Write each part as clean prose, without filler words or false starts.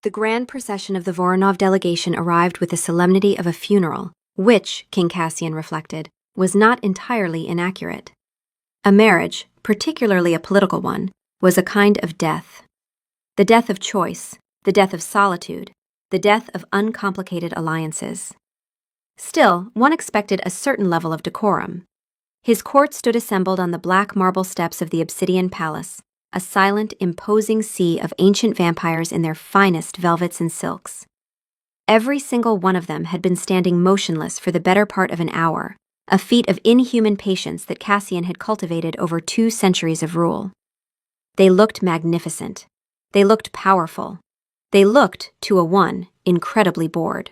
The grand procession of the Voronov delegation arrived with the solemnity of a funeral, which, King Cassian reflected, was not entirely inaccurate. A marriage, particularly a political one, was a kind of death. The death of choice, the death of solitude, the death of uncomplicated alliances. Still, one expected a certain level of decorum. His court stood assembled on the black marble steps of the obsidian palace, a silent, imposing sea of ancient vampires in their finest velvets and silks. Every single one of them had been standing motionless for the better part of an hour, a feat of inhuman patience that Cassian had cultivated over 2 centuries of rule. They looked magnificent. They looked powerful. They looked, to a one, incredibly bored.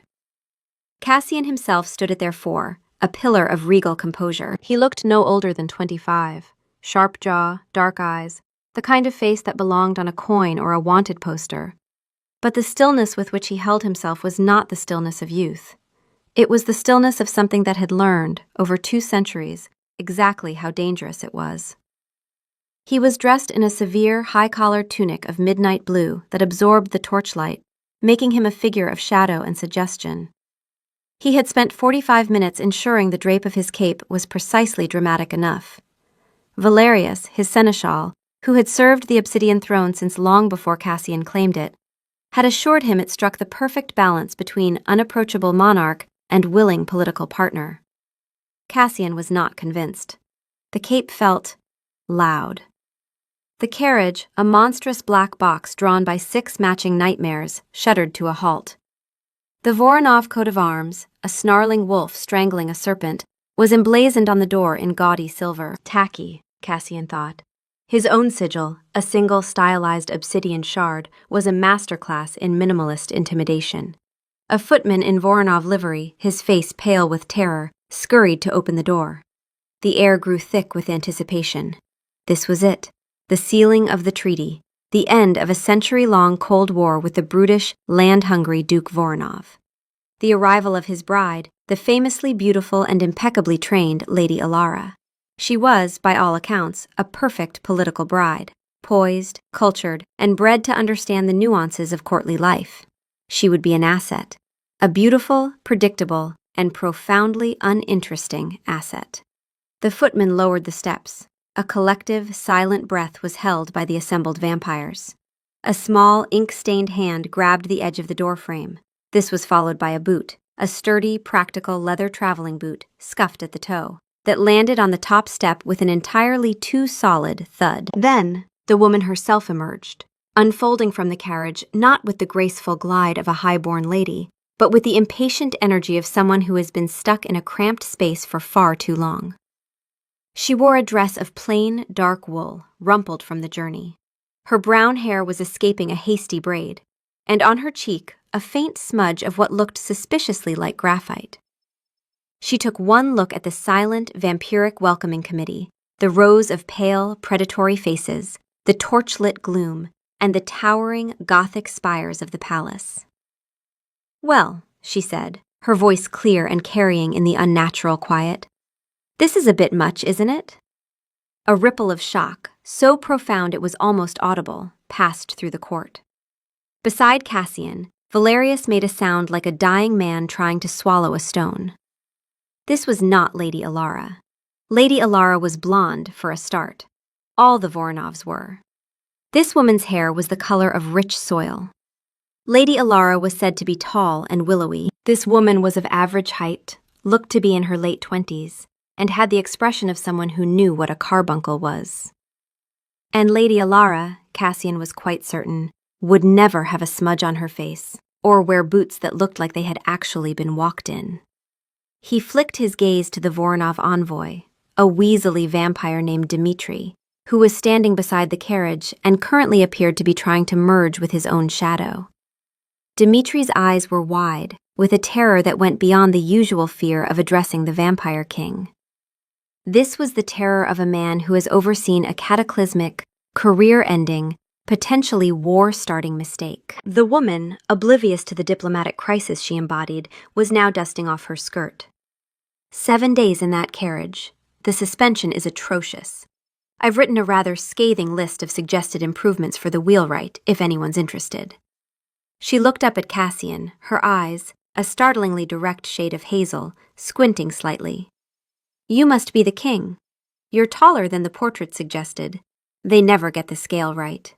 Cassian himself stood at their fore, a pillar of regal composure. He looked no older than 25, sharp jaw, dark eyes, the kind of face that belonged on a coin or a wanted poster. But the stillness with which he held himself was not the stillness of youth. It was the stillness of something that had learned, over 2 centuries, exactly how dangerous it was. He was dressed in a severe, high-collared tunic of midnight blue that absorbed the torchlight, making him a figure of shadow and suggestion. He had spent 45 minutes ensuring the drape of his cape was precisely dramatic enough. Valerius, his seneschal, who had served the obsidian throne since long before Cassian claimed it, had assured him it struck the perfect balance between unapproachable monarch and willing political partner. Cassian was not convinced. The cape felt loud. The carriage, a monstrous black box drawn by 6 matching nightmares, shuddered to a halt. The Voronov coat of arms, a snarling wolf strangling a serpent, was emblazoned on the door in gaudy silver. Tacky, Cassian thought. His own sigil, a single stylized obsidian shard, was a masterclass in minimalist intimidation. A footman in Voronov livery, his face pale with terror, scurried to open the door. The air grew thick with anticipation. This was it, the sealing of the treaty, the end of a century-long Cold War with the brutish, land-hungry Duke Voronov. The arrival of his bride, the famously beautiful and impeccably trained Lady Alara. She was, by all accounts, a perfect political bride, poised, cultured, and bred to understand the nuances of courtly life. She would be an asset, a beautiful, predictable, and profoundly uninteresting asset. The footman lowered the steps. A collective, silent breath was held by the assembled vampires. A small, ink-stained hand grabbed the edge of the doorframe. This was followed by a boot, a sturdy, practical leather traveling boot, scuffed at the toe, that landed on the top step with an entirely too solid thud. Then, the woman herself emerged, unfolding from the carriage not with the graceful glide of a high-born lady, but with the impatient energy of someone who has been stuck in a cramped space for far too long. She wore a dress of plain, dark wool, rumpled from the journey. Her brown hair was escaping a hasty braid, and on her cheek a faint smudge of what looked suspiciously like graphite. She took one look at the silent, vampiric welcoming committee, the rows of pale, predatory faces, the torchlit gloom, and the towering, Gothic spires of the palace. "Well," she said, her voice clear and carrying in the unnatural quiet, "this is a bit much, isn't it?" A ripple of shock, so profound it was almost audible, passed through the court. Beside Cassian, Valerius made a sound like a dying man trying to swallow a stone. This was not Lady Alara. Lady Alara was blonde, for a start. All the Voronovs were. This woman's hair was the color of rich soil. Lady Alara was said to be tall and willowy. This woman was of average height, looked to be in her late 20s, and had the expression of someone who knew what a carbuncle was. And Lady Alara, Cassian was quite certain, would never have a smudge on her face, or wear boots that looked like they had actually been walked in. He flicked his gaze to the Voronov envoy, a weaselly vampire named Dmitri, who was standing beside the carriage and currently appeared to be trying to merge with his own shadow. Dmitri's eyes were wide, with a terror that went beyond the usual fear of addressing the vampire king. This was the terror of a man who has overseen a cataclysmic, career-ending, potentially war-starting mistake. The woman, oblivious to the diplomatic crisis she embodied, was now dusting off her skirt. 7 days in that carriage. The suspension is atrocious. I've written a rather scathing list of suggested improvements for the wheelwright, if anyone's interested. She looked up at Cassian, her eyes, a startlingly direct shade of hazel, squinting slightly. "You must be the king. You're taller than the portrait suggested. They never get the scale right."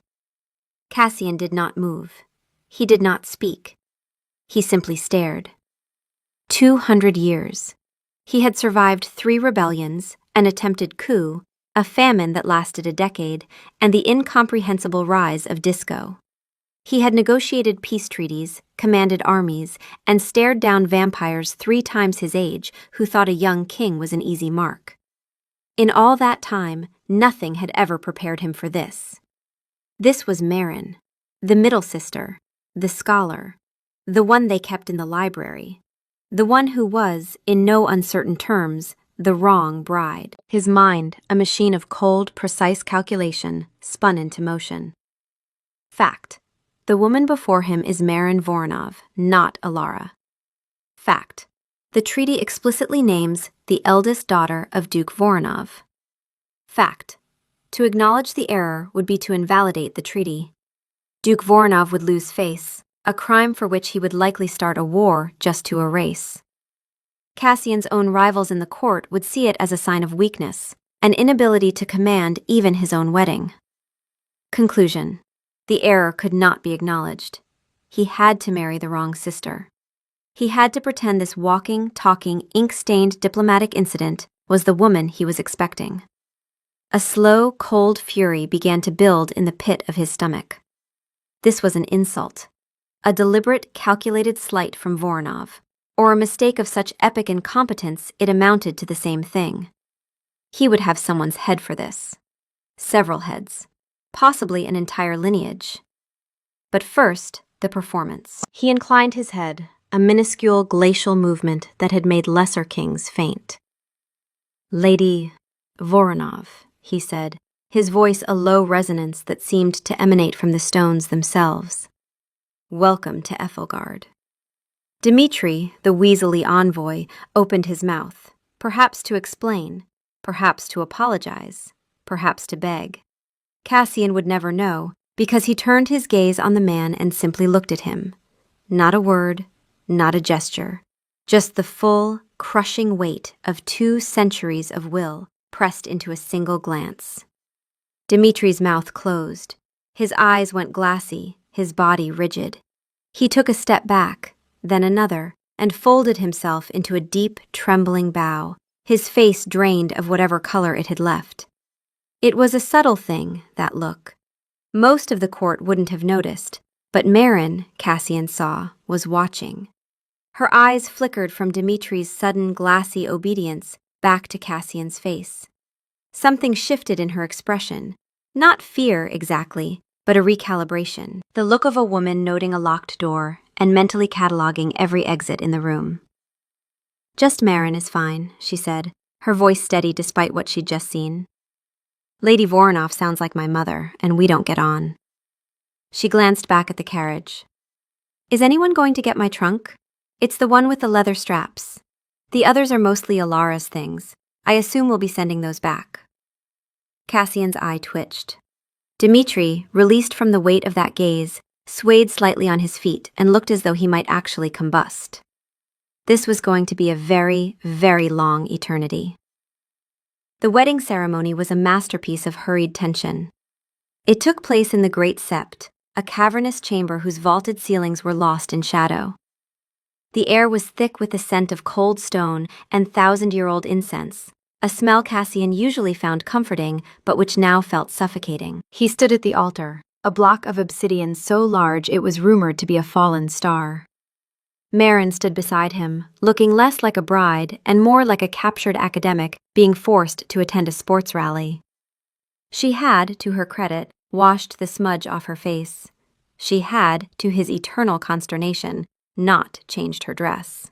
Cassian did not move. He did not speak. He simply stared. 200 years. He had survived 3 rebellions, an attempted coup, a famine that lasted a decade, and the incomprehensible rise of disco. He had negotiated peace treaties, commanded armies, and stared down vampires 3 times his age who thought a young king was an easy mark. In all that time, nothing had ever prepared him for this. This was Marin, the middle sister, the scholar, the one they kept in the library, the one who was, in no uncertain terms, the wrong bride. His mind, a machine of cold, precise calculation, spun into motion. Fact. The woman before him is Marin Voronov, not Alara. Fact. The treaty explicitly names the eldest daughter of Duke Voronov. Fact. To acknowledge the error would be to invalidate the treaty. Duke Voronov would lose face, a crime for which he would likely start a war just to erase. Cassian's own rivals in the court would see it as a sign of weakness, an inability to command even his own wedding. Conclusion. The error could not be acknowledged. He had to marry the wrong sister. He had to pretend this walking, talking, ink-stained diplomatic incident was the woman he was expecting. A slow, cold fury began to build in the pit of his stomach. This was an insult, a deliberate, calculated slight from Voronov, or a mistake of such epic incompetence it amounted to the same thing. He would have someone's head for this. Several heads. Possibly an entire lineage. But first, the performance. He inclined his head, a minuscule glacial movement that had made lesser kings faint. "Lady Voronov," he said, his voice a low resonance that seemed to emanate from the stones themselves. "Welcome to Ethelgard." Dmitri, the weaselly envoy, opened his mouth, perhaps to explain, perhaps to apologize, perhaps to beg. Cassian would never know, because he turned his gaze on the man and simply looked at him. Not a word, not a gesture, just the full, crushing weight of 2 centuries of will pressed into a single glance. Dmitri's mouth closed. His eyes went glassy, his body rigid. He took a step back, then another, and folded himself into a deep, trembling bow, his face drained of whatever color it had left. It was a subtle thing, that look. Most of the court wouldn't have noticed, but Marin, Cassian saw, was watching. Her eyes flickered from Dmitri's sudden glassy obedience back to Cassian's face. Something shifted in her expression, not fear exactly, but a recalibration, the look of a woman noting a locked door and mentally cataloging every exit in the room. "Just Marin is fine," she said, her voice steady despite what she'd just seen. "Lady Voronov sounds like my mother, and we don't get on." She glanced back at the carriage. "Is anyone going to get my trunk? It's the one with the leather straps. The others are mostly Alara's things. I assume we'll be sending those back." Cassian's eye twitched. Dmitri, released from the weight of that gaze, swayed slightly on his feet and looked as though he might actually combust. This was going to be a very, very long eternity. The wedding ceremony was a masterpiece of hurried tension. It took place in the Great Sept, a cavernous chamber whose vaulted ceilings were lost in shadow. The air was thick with the scent of cold stone and 1,000-year-old incense, a smell Cassian usually found comforting but which now felt suffocating. He stood at the altar, a block of obsidian so large it was rumored to be a fallen star. Marin stood beside him, looking less like a bride and more like a captured academic being forced to attend a sports rally. She had, to her credit, washed the smudge off her face. She had, to his eternal consternation, not changed her dress.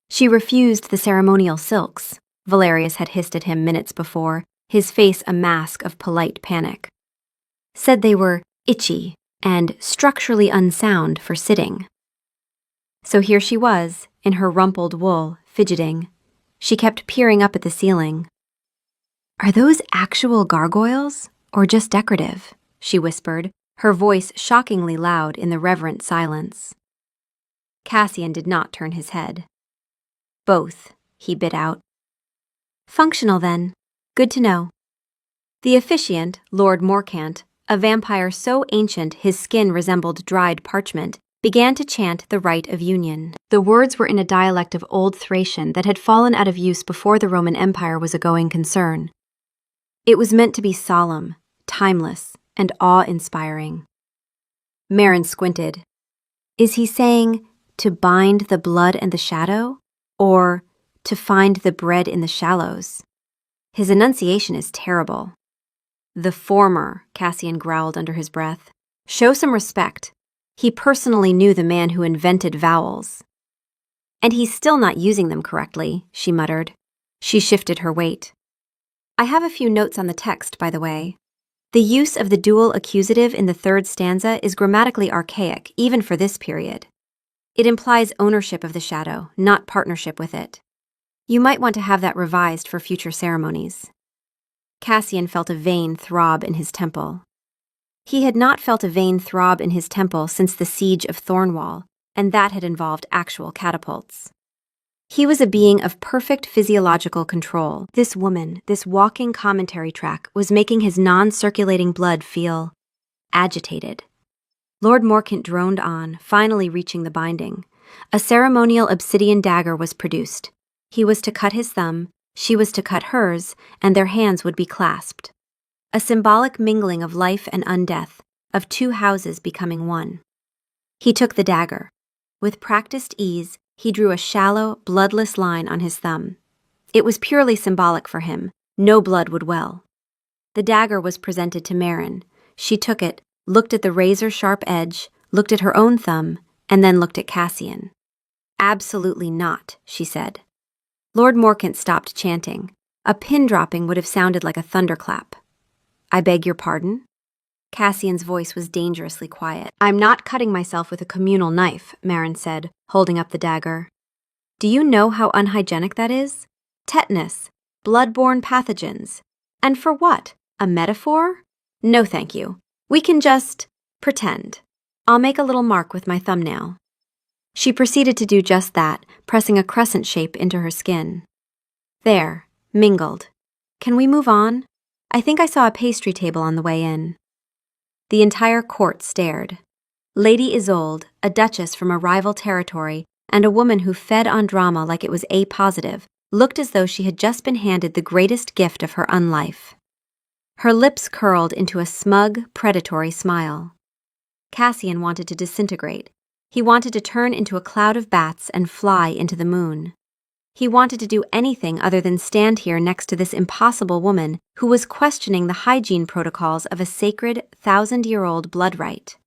She refused the ceremonial silks, Valerius had hissed at him minutes before, his face a mask of polite panic. Said they were itchy and structurally unsound for sitting. So here she was, in her rumpled wool, fidgeting. She kept peering up at the ceiling. "Are those actual gargoyles, or just decorative?" she whispered, her voice shockingly loud in the reverent silence. Cassian did not turn his head. Both, he bit out. Functional, then. Good to know. The officiant, Lord Morcant, a vampire so ancient his skin resembled dried parchment, began to chant the rite of union. The words were in a dialect of Old Thracian that had fallen out of use before the Roman Empire was a going concern. It was meant to be solemn, timeless, and awe-inspiring. Marin squinted. Is he saying, to bind the blood and the shadow? Or, to find the bread in the shallows? His enunciation is terrible. The former, Cassian growled under his breath. Show some respect. He personally knew the man who invented vowels. And he's still not using them correctly, she muttered. She shifted her weight. I have a few notes on the text, by the way. The use of the dual accusative in the third stanza is grammatically archaic, even for this period. It implies ownership of the shadow, not partnership with it. You might want to have that revised for future ceremonies. Cassian felt a vein throb in his temple. He had not felt a vein throb in his temple since the siege of Thornwall, and that had involved actual catapults. He was a being of perfect physiological control. This woman, this walking commentary track, was making his non-circulating blood feel agitated. Lord Morcant droned on, finally reaching the binding. A ceremonial obsidian dagger was produced. He was to cut his thumb, she was to cut hers, and their hands would be clasped. A symbolic mingling of life and undeath, of two houses becoming one. He took the dagger. With practiced ease, he drew a shallow, bloodless line on his thumb. It was purely symbolic for him. No blood would well. The dagger was presented to Marin. She took it, looked at the razor-sharp edge, looked at her own thumb, and then looked at Cassian. Absolutely not, she said. Lord Morcant stopped chanting. A pin dropping would have sounded like a thunderclap. I beg your pardon? Cassian's voice was dangerously quiet. I'm not cutting myself with a communal knife, Marin said, holding up the dagger. Do you know how unhygienic that is? Tetanus, blood-borne pathogens. And for what? A metaphor? No, thank you. We can just pretend. I'll make a little mark with my thumbnail. She proceeded to do just that, pressing a crescent shape into her skin. There, mingled. Can we move on? I think I saw a pastry table on the way in. The entire court stared. Lady Isolde, a duchess from a rival territory, and a woman who fed on drama like it was A-positive, looked as though she had just been handed the greatest gift of her unlife. Her lips curled into a smug, predatory smile. Cassian wanted to disintegrate. He wanted to turn into a cloud of bats and fly into the moon. He wanted to do anything other than stand here next to this impossible woman who was questioning the hygiene protocols of a sacred, 1,000-year-old blood rite.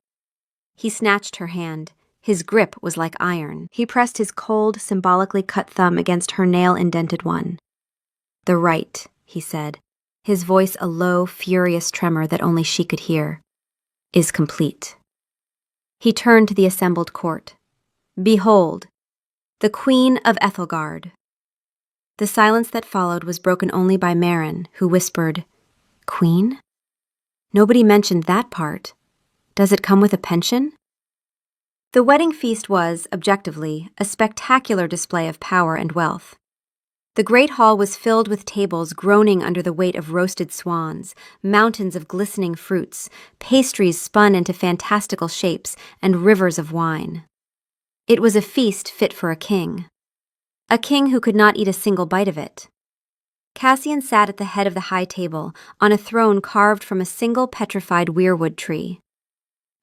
He snatched her hand. His grip was like iron. He pressed his cold, symbolically cut thumb against her nail-indented one. The rite, he said, his voice a low, furious tremor that only she could hear, is complete. He turned to the assembled court. Behold, the Queen of Ethelgard. The silence that followed was broken only by Marin, who whispered, Queen? Nobody mentioned that part. Does it come with a pension? The wedding feast was, objectively, a spectacular display of power and wealth. The great hall was filled with tables groaning under the weight of roasted swans, mountains of glistening fruits, pastries spun into fantastical shapes, and rivers of wine. It was a feast fit for a king who could not eat a single bite of it. Cassian sat at the head of the high table, on a throne carved from a single petrified weirwood tree.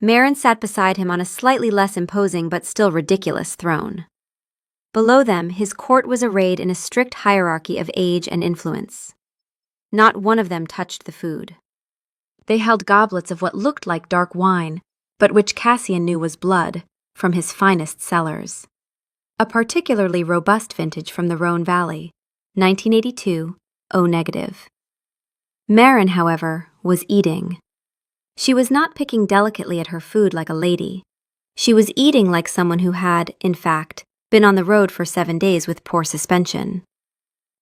Marin sat beside him on a slightly less imposing but still ridiculous throne. Below them, his court was arrayed in a strict hierarchy of age and influence. Not one of them touched the food. They held goblets of what looked like dark wine, but which Cassian knew was blood, from his finest cellars. A particularly robust vintage from the Rhone Valley, 1982, O-negative. Marin, however, was eating. She was not picking delicately at her food like a lady. She was eating like someone who had, in fact, been on the road for 7 days with poor suspension.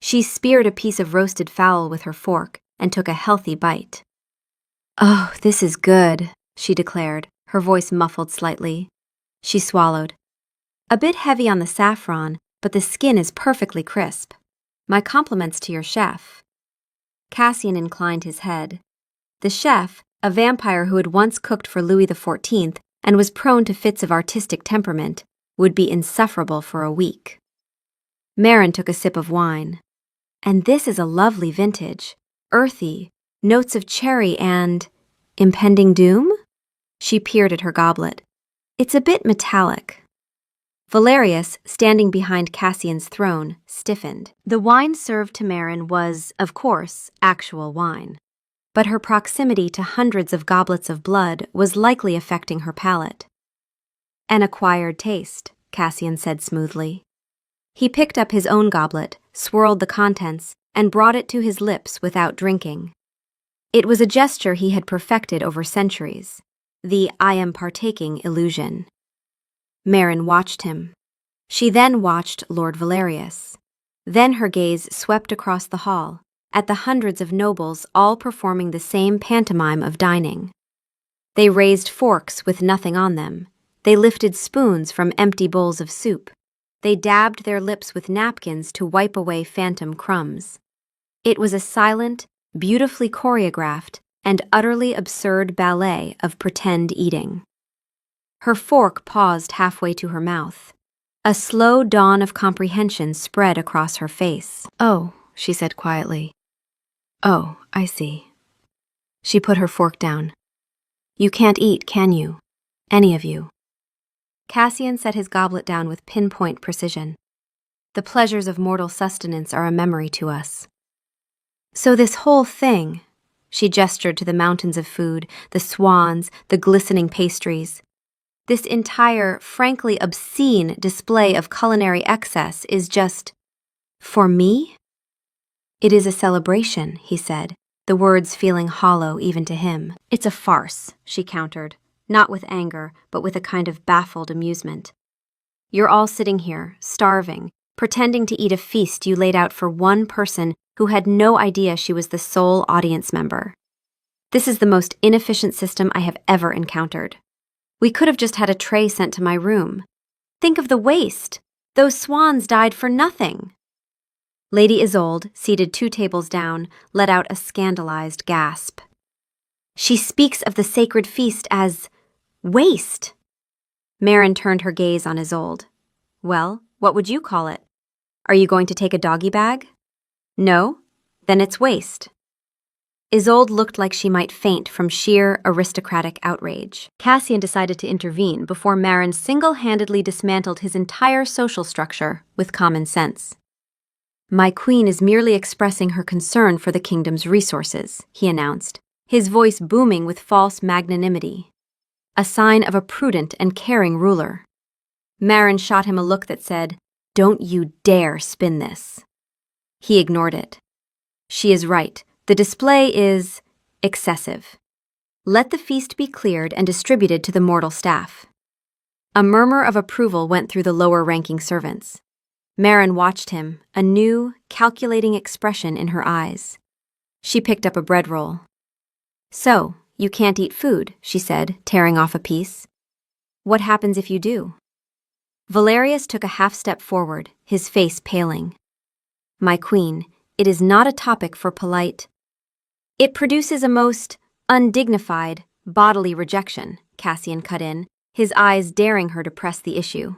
She speared a piece of roasted fowl with her fork and took a healthy bite. Oh, this is good, she declared, her voice muffled slightly. She swallowed. A bit heavy on the saffron, but the skin is perfectly crisp. My compliments to your chef. Cassian inclined his head. The chef, a vampire who had once cooked for Louis XIV and was prone to fits of artistic temperament, would be insufferable for a week. Marin took a sip of wine. And this is a lovely vintage, earthy, notes of cherry and impending doom? She peered at her goblet. It's a bit metallic. Valerius, standing behind Cassian's throne, stiffened. The wine served to Marin was, of course, actual wine. But her proximity to hundreds of goblets of blood was likely affecting her palate. An acquired taste, Cassian said smoothly. He picked up his own goblet, swirled the contents, and brought it to his lips without drinking. It was a gesture he had perfected over centuries, the I am partaking illusion. Marin watched him. She then watched Lord Valerius. Then her gaze swept across the hall, at the hundreds of nobles all performing the same pantomime of dining. They raised forks with nothing on them. They lifted spoons from empty bowls of soup. They dabbed their lips with napkins to wipe away phantom crumbs. It was a silent, beautifully choreographed, and utterly absurd ballet of pretend eating. Her fork paused halfway to her mouth. A slow dawn of comprehension spread across her face. "Oh," she said quietly. "Oh, I see." She put her fork down. "You can't eat, can you? Any of you?" Cassian set his goblet down with pinpoint precision. "The pleasures of mortal sustenance are a memory to us." "So this whole thing," she gestured to the mountains of food, the swans, the glistening pastries, "this entire, frankly obscene display of culinary excess is just for me?" "It is a celebration," he said, the words feeling hollow even to him. "It's a farce," she countered, not with anger, but with a kind of baffled amusement. "You're all sitting here, starving, pretending to eat a feast you laid out for one person who had no idea she was the sole audience member. This is the most inefficient system I have ever encountered. We could have just had a tray sent to my room. Think of the waste. Those swans died for nothing." Lady Isolde, seated 2 tables down, let out a scandalized gasp. "She speaks of the sacred feast as waste." Marin turned her gaze on Isolde. "Well, what would you call it? Are you going to take a doggy bag? No? Then it's waste." Isolde looked like she might faint from sheer aristocratic outrage. Cassian decided to intervene before Marin single-handedly dismantled his entire social structure with common sense. "My queen is merely expressing her concern for the kingdom's resources," he announced, his voice booming with false magnanimity. "A sign of a prudent and caring ruler." Marin shot him a look that said, "Don't you dare spin this." He ignored it. "She is right. The display is excessive. Let the feast be cleared and distributed to the mortal staff." A murmur of approval went through the lower-ranking servants. Marin watched him, a new, calculating expression in her eyes. She picked up a bread roll. "So, you can't eat food," she said, tearing off a piece. "What happens if you do?" Valerius took a half-step forward, his face paling. "My queen, it is not a topic for polite—" "It produces a most undignified bodily rejection," Cassian cut in, his eyes daring her to press the issue.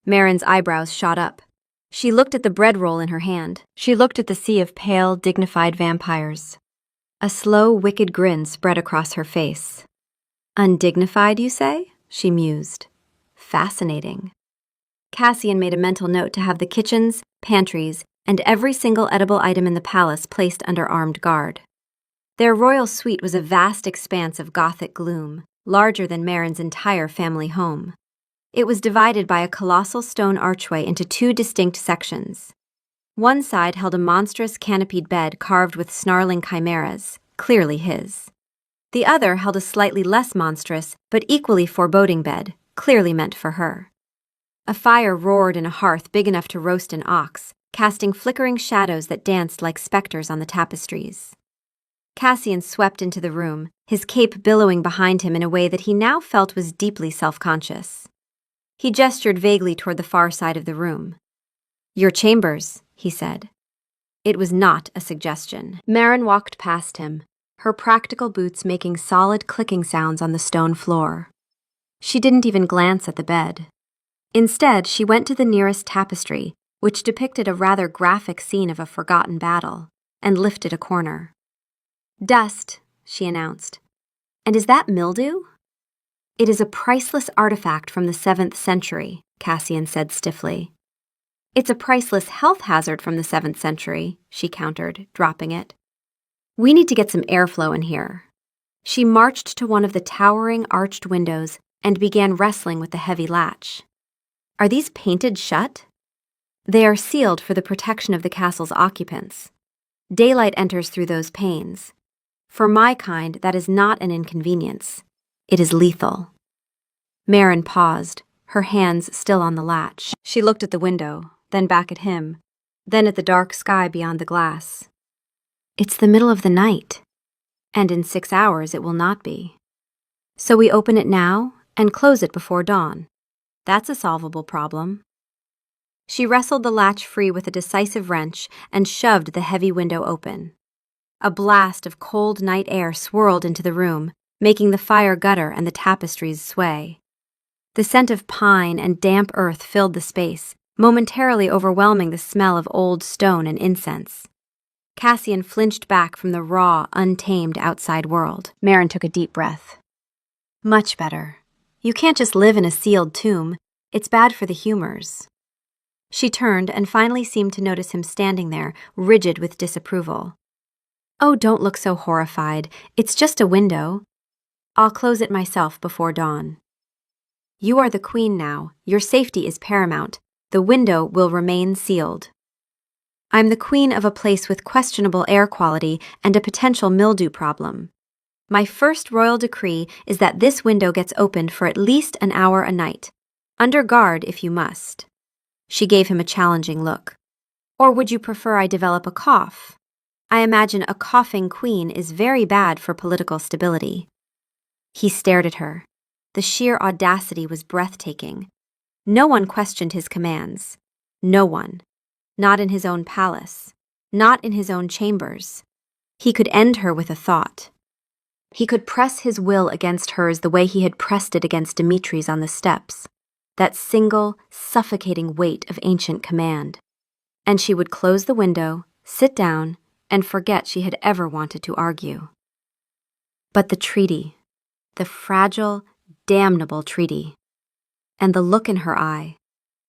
Marin's eyebrows shot up. She looked at the bread roll in her hand. She looked at the sea of pale, dignified vampires. A slow, wicked grin spread across her face. "Undignified, you say?" she mused. "Fascinating." Cassian made a mental note to have the kitchens, pantries, and every single edible item in the palace placed under armed guard. Their royal suite was a vast expanse of Gothic gloom, larger than Marin's entire family home. It was divided by a colossal stone archway into 2 distinct sections. One side held a monstrous canopied bed carved with snarling chimeras, clearly his. The other held a slightly less monstrous, but equally foreboding bed, clearly meant for her. A fire roared in a hearth big enough to roast an ox, casting flickering shadows that danced like specters on the tapestries. Cassian swept into the room, his cape billowing behind him in a way that he now felt was deeply self-conscious. He gestured vaguely toward the far side of the room. "Your chambers," he said. It was not a suggestion. Marin walked past him, her practical boots making solid clicking sounds on the stone floor. She didn't even glance at the bed. Instead, she went to the nearest tapestry, which depicted a rather graphic scene of a forgotten battle, and lifted a corner. "Dust," she announced. "And is that mildew?" "It is a priceless artifact from the 7th century, Cassian said stiffly. "It's a priceless health hazard from the 7th century, she countered, dropping it. "We need to get some airflow in here." She marched to one of the towering arched windows and began wrestling with the heavy latch. "Are these painted shut?" "They are sealed for the protection of the castle's occupants. Daylight enters through those panes. For my kind, that is not an inconvenience. It is lethal." Marin paused, her hands still on the latch. She looked at the window, then back at him, then at the dark sky beyond the glass. "It's the middle of the night, and in 6 hours it will not be. So we open it now and close it before dawn. That's a solvable problem." She wrestled the latch free with a decisive wrench and shoved the heavy window open. A blast of cold night air swirled into the room, making the fire gutter and the tapestries sway. The scent of pine and damp earth filled the space, momentarily overwhelming the smell of old stone and incense. Cassian flinched back from the raw, untamed outside world. Marin took a deep breath. "Much better. You can't just live in a sealed tomb. It's bad for the humors." She turned and finally seemed to notice him standing there, rigid with disapproval. "Oh, don't look so horrified. It's just a window. I'll close it myself before dawn." "You are the queen now. Your safety is paramount. The window will remain sealed." "I'm the queen of a place with questionable air quality and a potential mildew problem. My first royal decree is that this window gets opened for at least an hour a night. Under guard if you must." She gave him a challenging look. "Or would you prefer I develop a cough? I imagine a coughing queen is very bad for political stability." He stared at her. The sheer audacity was breathtaking. No one questioned his commands. No one. Not in his own palace. Not in his own chambers. He could end her with a thought. He could press his will against hers the way he had pressed it against Dimitri's on the steps. That single, suffocating weight of ancient command. And she would close the window, sit down, and forget she had ever wanted to argue. But the treaty. The fragile, damnable treaty. And the look in her eye.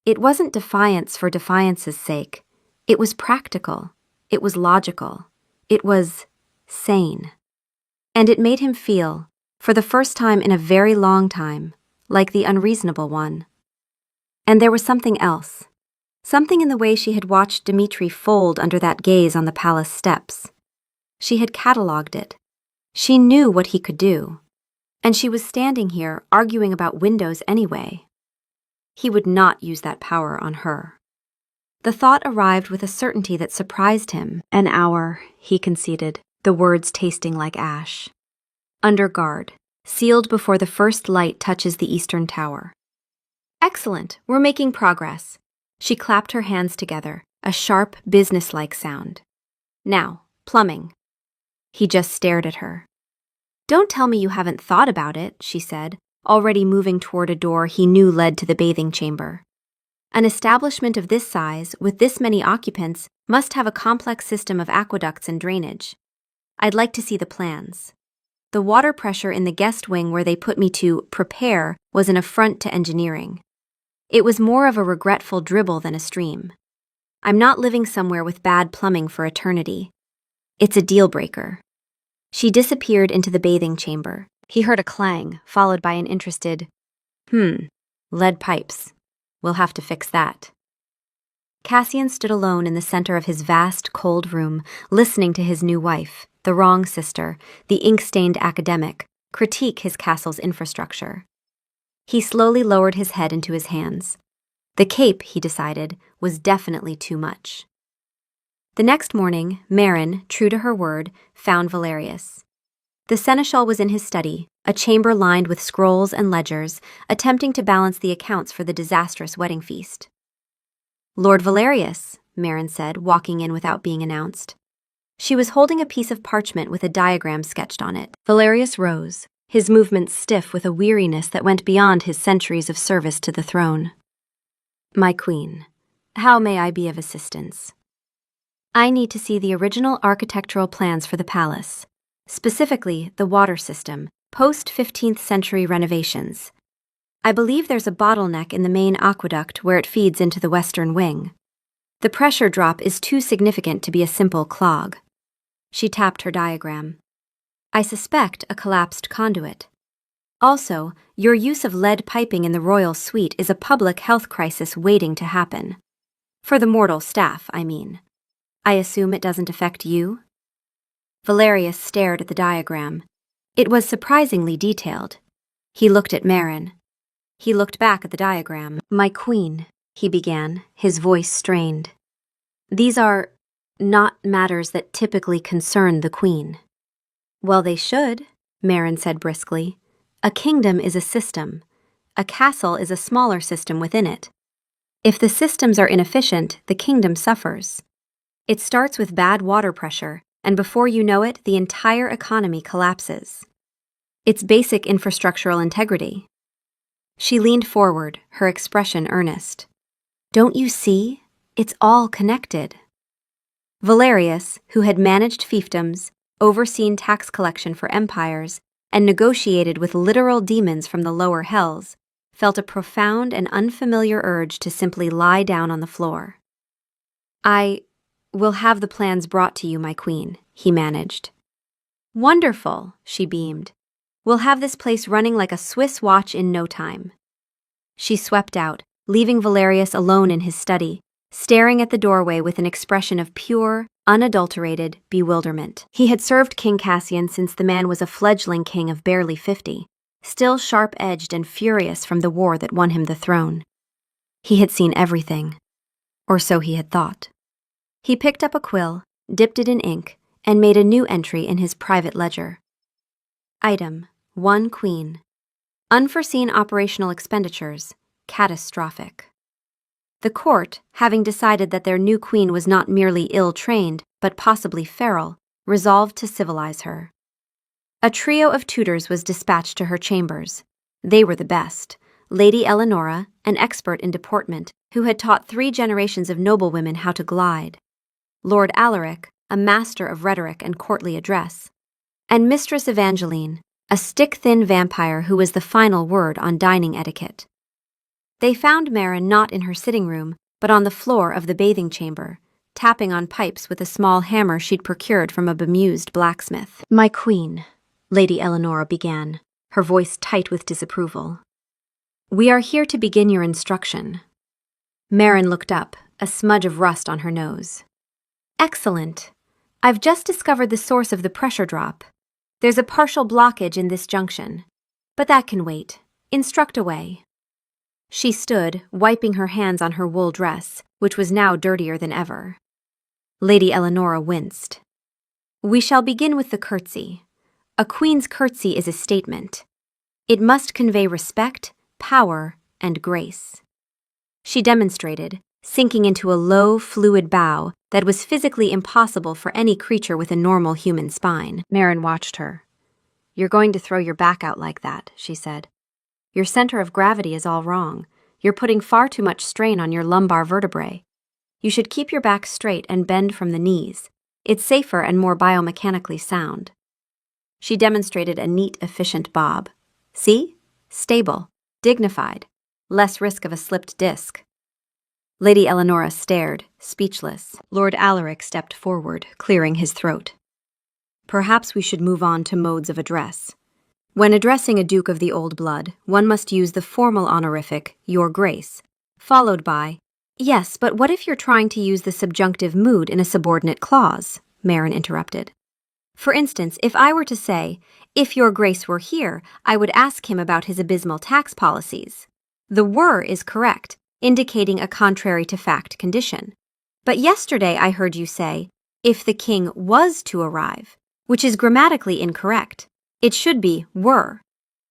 It wasn't defiance for defiance's sake. It was practical. It was logical. It was sane. And it made him feel, for the first time in a very long time, like the unreasonable one. And there was something else. Something in the way she had watched Dimitri fold under that gaze on the palace steps. She had catalogued it. She knew what he could do. And she was standing here arguing about windows anyway. He would not use that power on her. The thought arrived with a certainty that surprised him. "An hour," he conceded, the words tasting like ash. "Under guard, sealed before the first light touches the eastern tower." "Excellent, we're making progress." She clapped her hands together, a sharp, businesslike sound. "Now, plumbing." He just stared at her. "Don't tell me you haven't thought about it," she said, already moving toward a door he knew led to the bathing chamber. "An establishment of this size, with this many occupants, must have a complex system of aqueducts and drainage. I'd like to see the plans. The water pressure in the guest wing where they put me to prepare was an affront to engineering. It was more of a regretful dribble than a stream. I'm not living somewhere with bad plumbing for eternity. It's a deal breaker." She disappeared into the bathing chamber. He heard a clang, followed by an interested, lead pipes. We'll have to fix that." Cassian stood alone in the center of his vast, cold room, listening to his new wife, the wrong sister, the ink-stained academic, critique his castle's infrastructure. He slowly lowered his head into his hands. The cape, he decided, was definitely too much. The next morning, Marin, true to her word, found Valerius. The seneschal was in his study, a chamber lined with scrolls and ledgers, attempting to balance the accounts for the disastrous wedding feast. "Lord Valerius," Marin said, walking in without being announced. She was holding a piece of parchment with a diagram sketched on it. Valerius rose, his movements stiff with a weariness that went beyond his centuries of service to the throne. "My queen, how may I be of assistance?" "I need to see the original architectural plans for the palace, specifically the water system, post-15th century renovations. I believe there's a bottleneck in the main aqueduct where it feeds into the western wing. The pressure drop is too significant to be a simple clog." She tapped her diagram. "I suspect a collapsed conduit. Also, your use of lead piping in the royal suite is a public health crisis waiting to happen. For the mortal staff, I mean. I assume it doesn't affect you?" Valerius stared at the diagram. It was surprisingly detailed. He looked at Marin. He looked back at the diagram. "My queen," he began, his voice strained. "These are not matters that typically concern the queen." "Well, they should," Marin said briskly. "A kingdom is a system. A castle is a smaller system within it. If the systems are inefficient, the kingdom suffers. It starts with bad water pressure, and before you know it, the entire economy collapses. It's basic infrastructural integrity." She leaned forward, her expression earnest. "Don't you see? It's all connected." Valerius, who had managed fiefdoms, overseen tax collection for empires, and negotiated with literal demons from the lower hells, felt a profound and unfamiliar urge to simply lie down on the floor. "I will have the plans brought to you, my queen," he managed. "Wonderful," she beamed. "We'll have this place running like a Swiss watch in no time." She swept out, leaving Valerius alone in his study, staring at the doorway with an expression of pure, unadulterated bewilderment. He had served King Cassian since the man was a fledgling king of barely 50, still sharp-edged and furious from the war that won him the throne. He had seen everything, or so he had thought. He picked up a quill, dipped it in ink, and made a new entry in his private ledger. Item: 1 queen. Unforeseen operational expenditures, catastrophic. The court, having decided that their new queen was not merely ill-trained, but possibly feral, resolved to civilize her. A trio of tutors was dispatched to her chambers. They were the best: Lady Eleonora, an expert in deportment, who had taught 3 generations of noblewomen how to glide; Lord Alaric, a master of rhetoric and courtly address; and Mistress Evangeline, a stick-thin vampire who was the final word on dining etiquette. They found Marin not in her sitting room, but on the floor of the bathing chamber, tapping on pipes with a small hammer she'd procured from a bemused blacksmith. "My queen," Lady Eleonora began, her voice tight with disapproval. "We are here to begin your instruction." Marin looked up, a smudge of rust on her nose. "Excellent. I've just discovered the source of the pressure drop. There's a partial blockage in this junction, but that can wait. Instruct away." She stood, wiping her hands on her wool dress, which was now dirtier than ever. Lady Eleonora winced. "We shall begin with the curtsy. A queen's curtsy is a statement. It must convey respect, power, and grace." She demonstrated, sinking into a low, fluid bow that was physically impossible for any creature with a normal human spine. Marin watched her. "You're going to throw your back out like that," she said. "Your center of gravity is all wrong. You're putting far too much strain on your lumbar vertebrae. You should keep your back straight and bend from the knees. It's safer and more biomechanically sound." She demonstrated a neat, efficient bob. "See? Stable, dignified, less risk of a slipped disc." Lady Eleonora stared, speechless. Lord Alaric stepped forward, clearing his throat. "Perhaps we should move on to modes of address. When addressing a Duke of the Old Blood, one must use the formal honorific, Your Grace, followed by, "Yes, but what if you're trying to use the subjunctive mood in a subordinate clause?" Marin interrupted. "For instance, if I were to say, 'If Your Grace were here, I would ask him about his abysmal tax policies.' The were is correct, indicating a contrary to fact condition. But yesterday I heard you say, if the king was to arrive, which is grammatically incorrect. It should be were.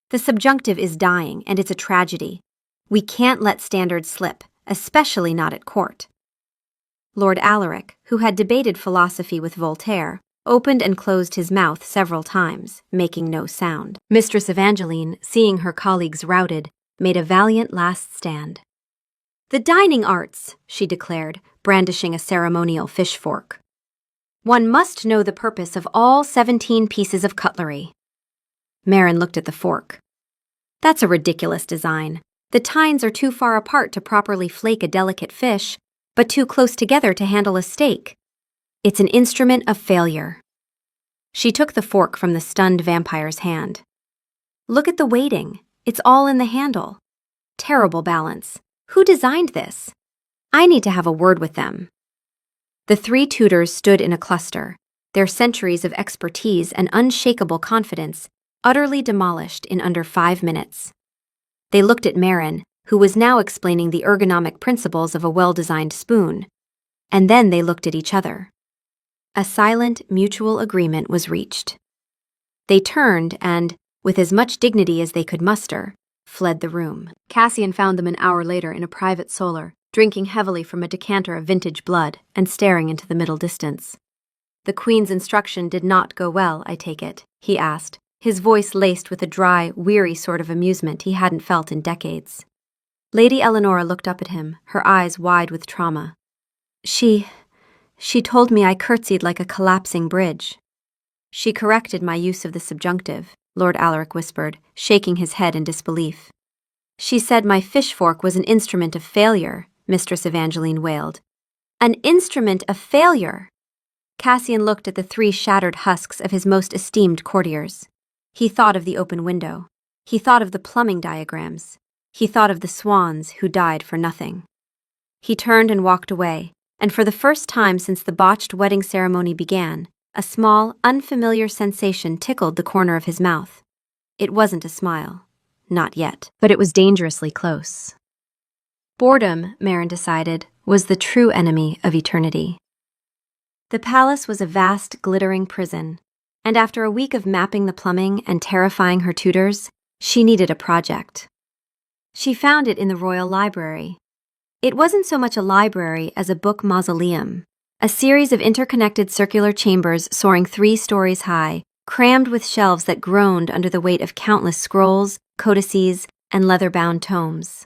The subjunctive is dying, and it's a tragedy. We can't let standards slip, especially not at court. Lord Alaric, who had debated philosophy with Voltaire, opened and closed his mouth several times, making no sound. Mistress Evangeline, seeing her colleagues routed, made a valiant last stand. The dining arts, she declared, brandishing a ceremonial fish fork. One must know the purpose of all 17 pieces of cutlery. Marin looked at the fork. That's a ridiculous design. The tines are too far apart to properly flake a delicate fish, but too close together to handle a steak. It's an instrument of failure. She took the fork from the stunned vampire's hand. Look at the weighting. It's all in the handle. Terrible balance. Who designed this? I need to have a word with them. The three tutors stood in a cluster, their centuries of expertise and unshakable confidence utterly demolished in under 5 minutes. They looked at Marin, who was now explaining the ergonomic principles of a well-designed spoon, and then they looked at each other. A silent, mutual agreement was reached. They turned and, with as much dignity as they could muster, fled the room. Cassian found them an hour later in a private solar, drinking heavily from a decanter of vintage blood and staring into the middle distance. The Queen's instruction did not go well, I take it, he asked, his voice laced with a dry, weary sort of amusement he hadn't felt in decades. Lady Eleanora looked up at him, her eyes wide with trauma. She told me I curtsied like a collapsing bridge. She corrected my use of the subjunctive, Lord Alaric whispered, shaking his head in disbelief. She said my fish fork was an instrument of failure, Mistress Evangeline wailed. An instrument of failure! Cassian looked at the 3 shattered husks of his most esteemed courtiers. He thought of the open window. He thought of the plumbing diagrams. He thought of the swans who died for nothing. He turned and walked away, and for the first time since the botched wedding ceremony began, a small, unfamiliar sensation tickled the corner of his mouth. It wasn't a smile. Not yet. But it was dangerously close. Boredom, Marin decided, was the true enemy of eternity. The palace was a vast, glittering prison, and after a week of mapping the plumbing and terrifying her tutors, she needed a project. She found it in the Royal Library. It wasn't so much a library as a book mausoleum, a series of interconnected circular chambers soaring 3 stories high, crammed with shelves that groaned under the weight of countless scrolls, codices, and leather-bound tomes.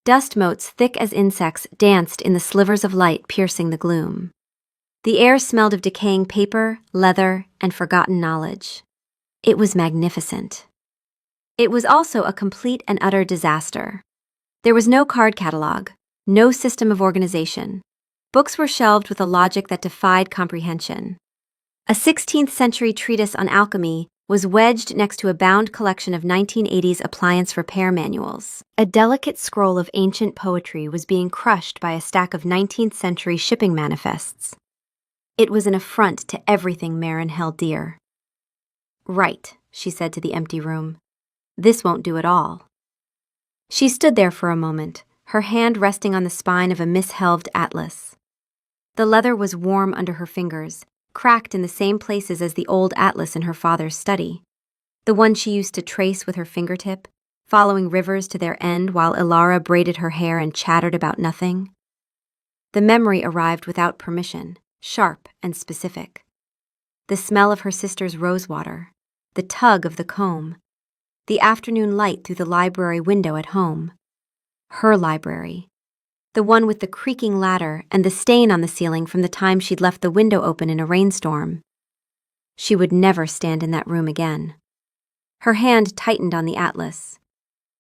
Dust motes thick as insects danced in the slivers of light piercing the gloom. The air smelled of decaying paper, leather, and forgotten knowledge. It was magnificent. It was also a complete and utter disaster. There was no card catalog, no system of organization. Books were shelved with a logic that defied comprehension. A 16th-century treatise on alchemy was wedged next to a bound collection of 1980s appliance repair manuals. A delicate scroll of ancient poetry was being crushed by a stack of 19th-century shipping manifests. It was an affront to everything Marin held dear. Right, she said to the empty room. This won't do at all. She stood there for a moment, her hand resting on the spine of a mishelved atlas. The leather was warm under her fingers, cracked in the same places as the old atlas in her father's study, the one she used to trace with her fingertip, following rivers to their end while Ilara braided her hair and chattered about nothing. The memory arrived without permission, sharp and specific. The smell of her sister's rosewater, the tug of the comb, the afternoon light through the library window at home. Her library. The one with the creaking ladder and the stain on the ceiling from the time she'd left the window open in a rainstorm. She would never stand in that room again. Her hand tightened on the atlas.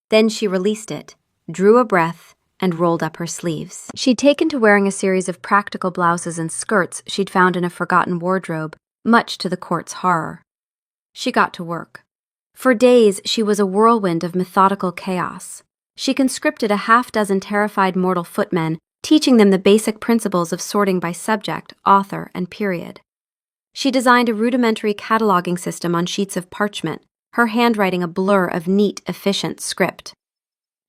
Then she released it, drew a breath, and rolled up her sleeves. She'd taken to wearing a series of practical blouses and skirts she'd found in a forgotten wardrobe, much to the court's horror. She got to work. For days, she was a whirlwind of methodical chaos. She conscripted a half-dozen terrified mortal footmen, teaching them the basic principles of sorting by subject, author, and period. She designed a rudimentary cataloging system on sheets of parchment, her handwriting a blur of neat, efficient script.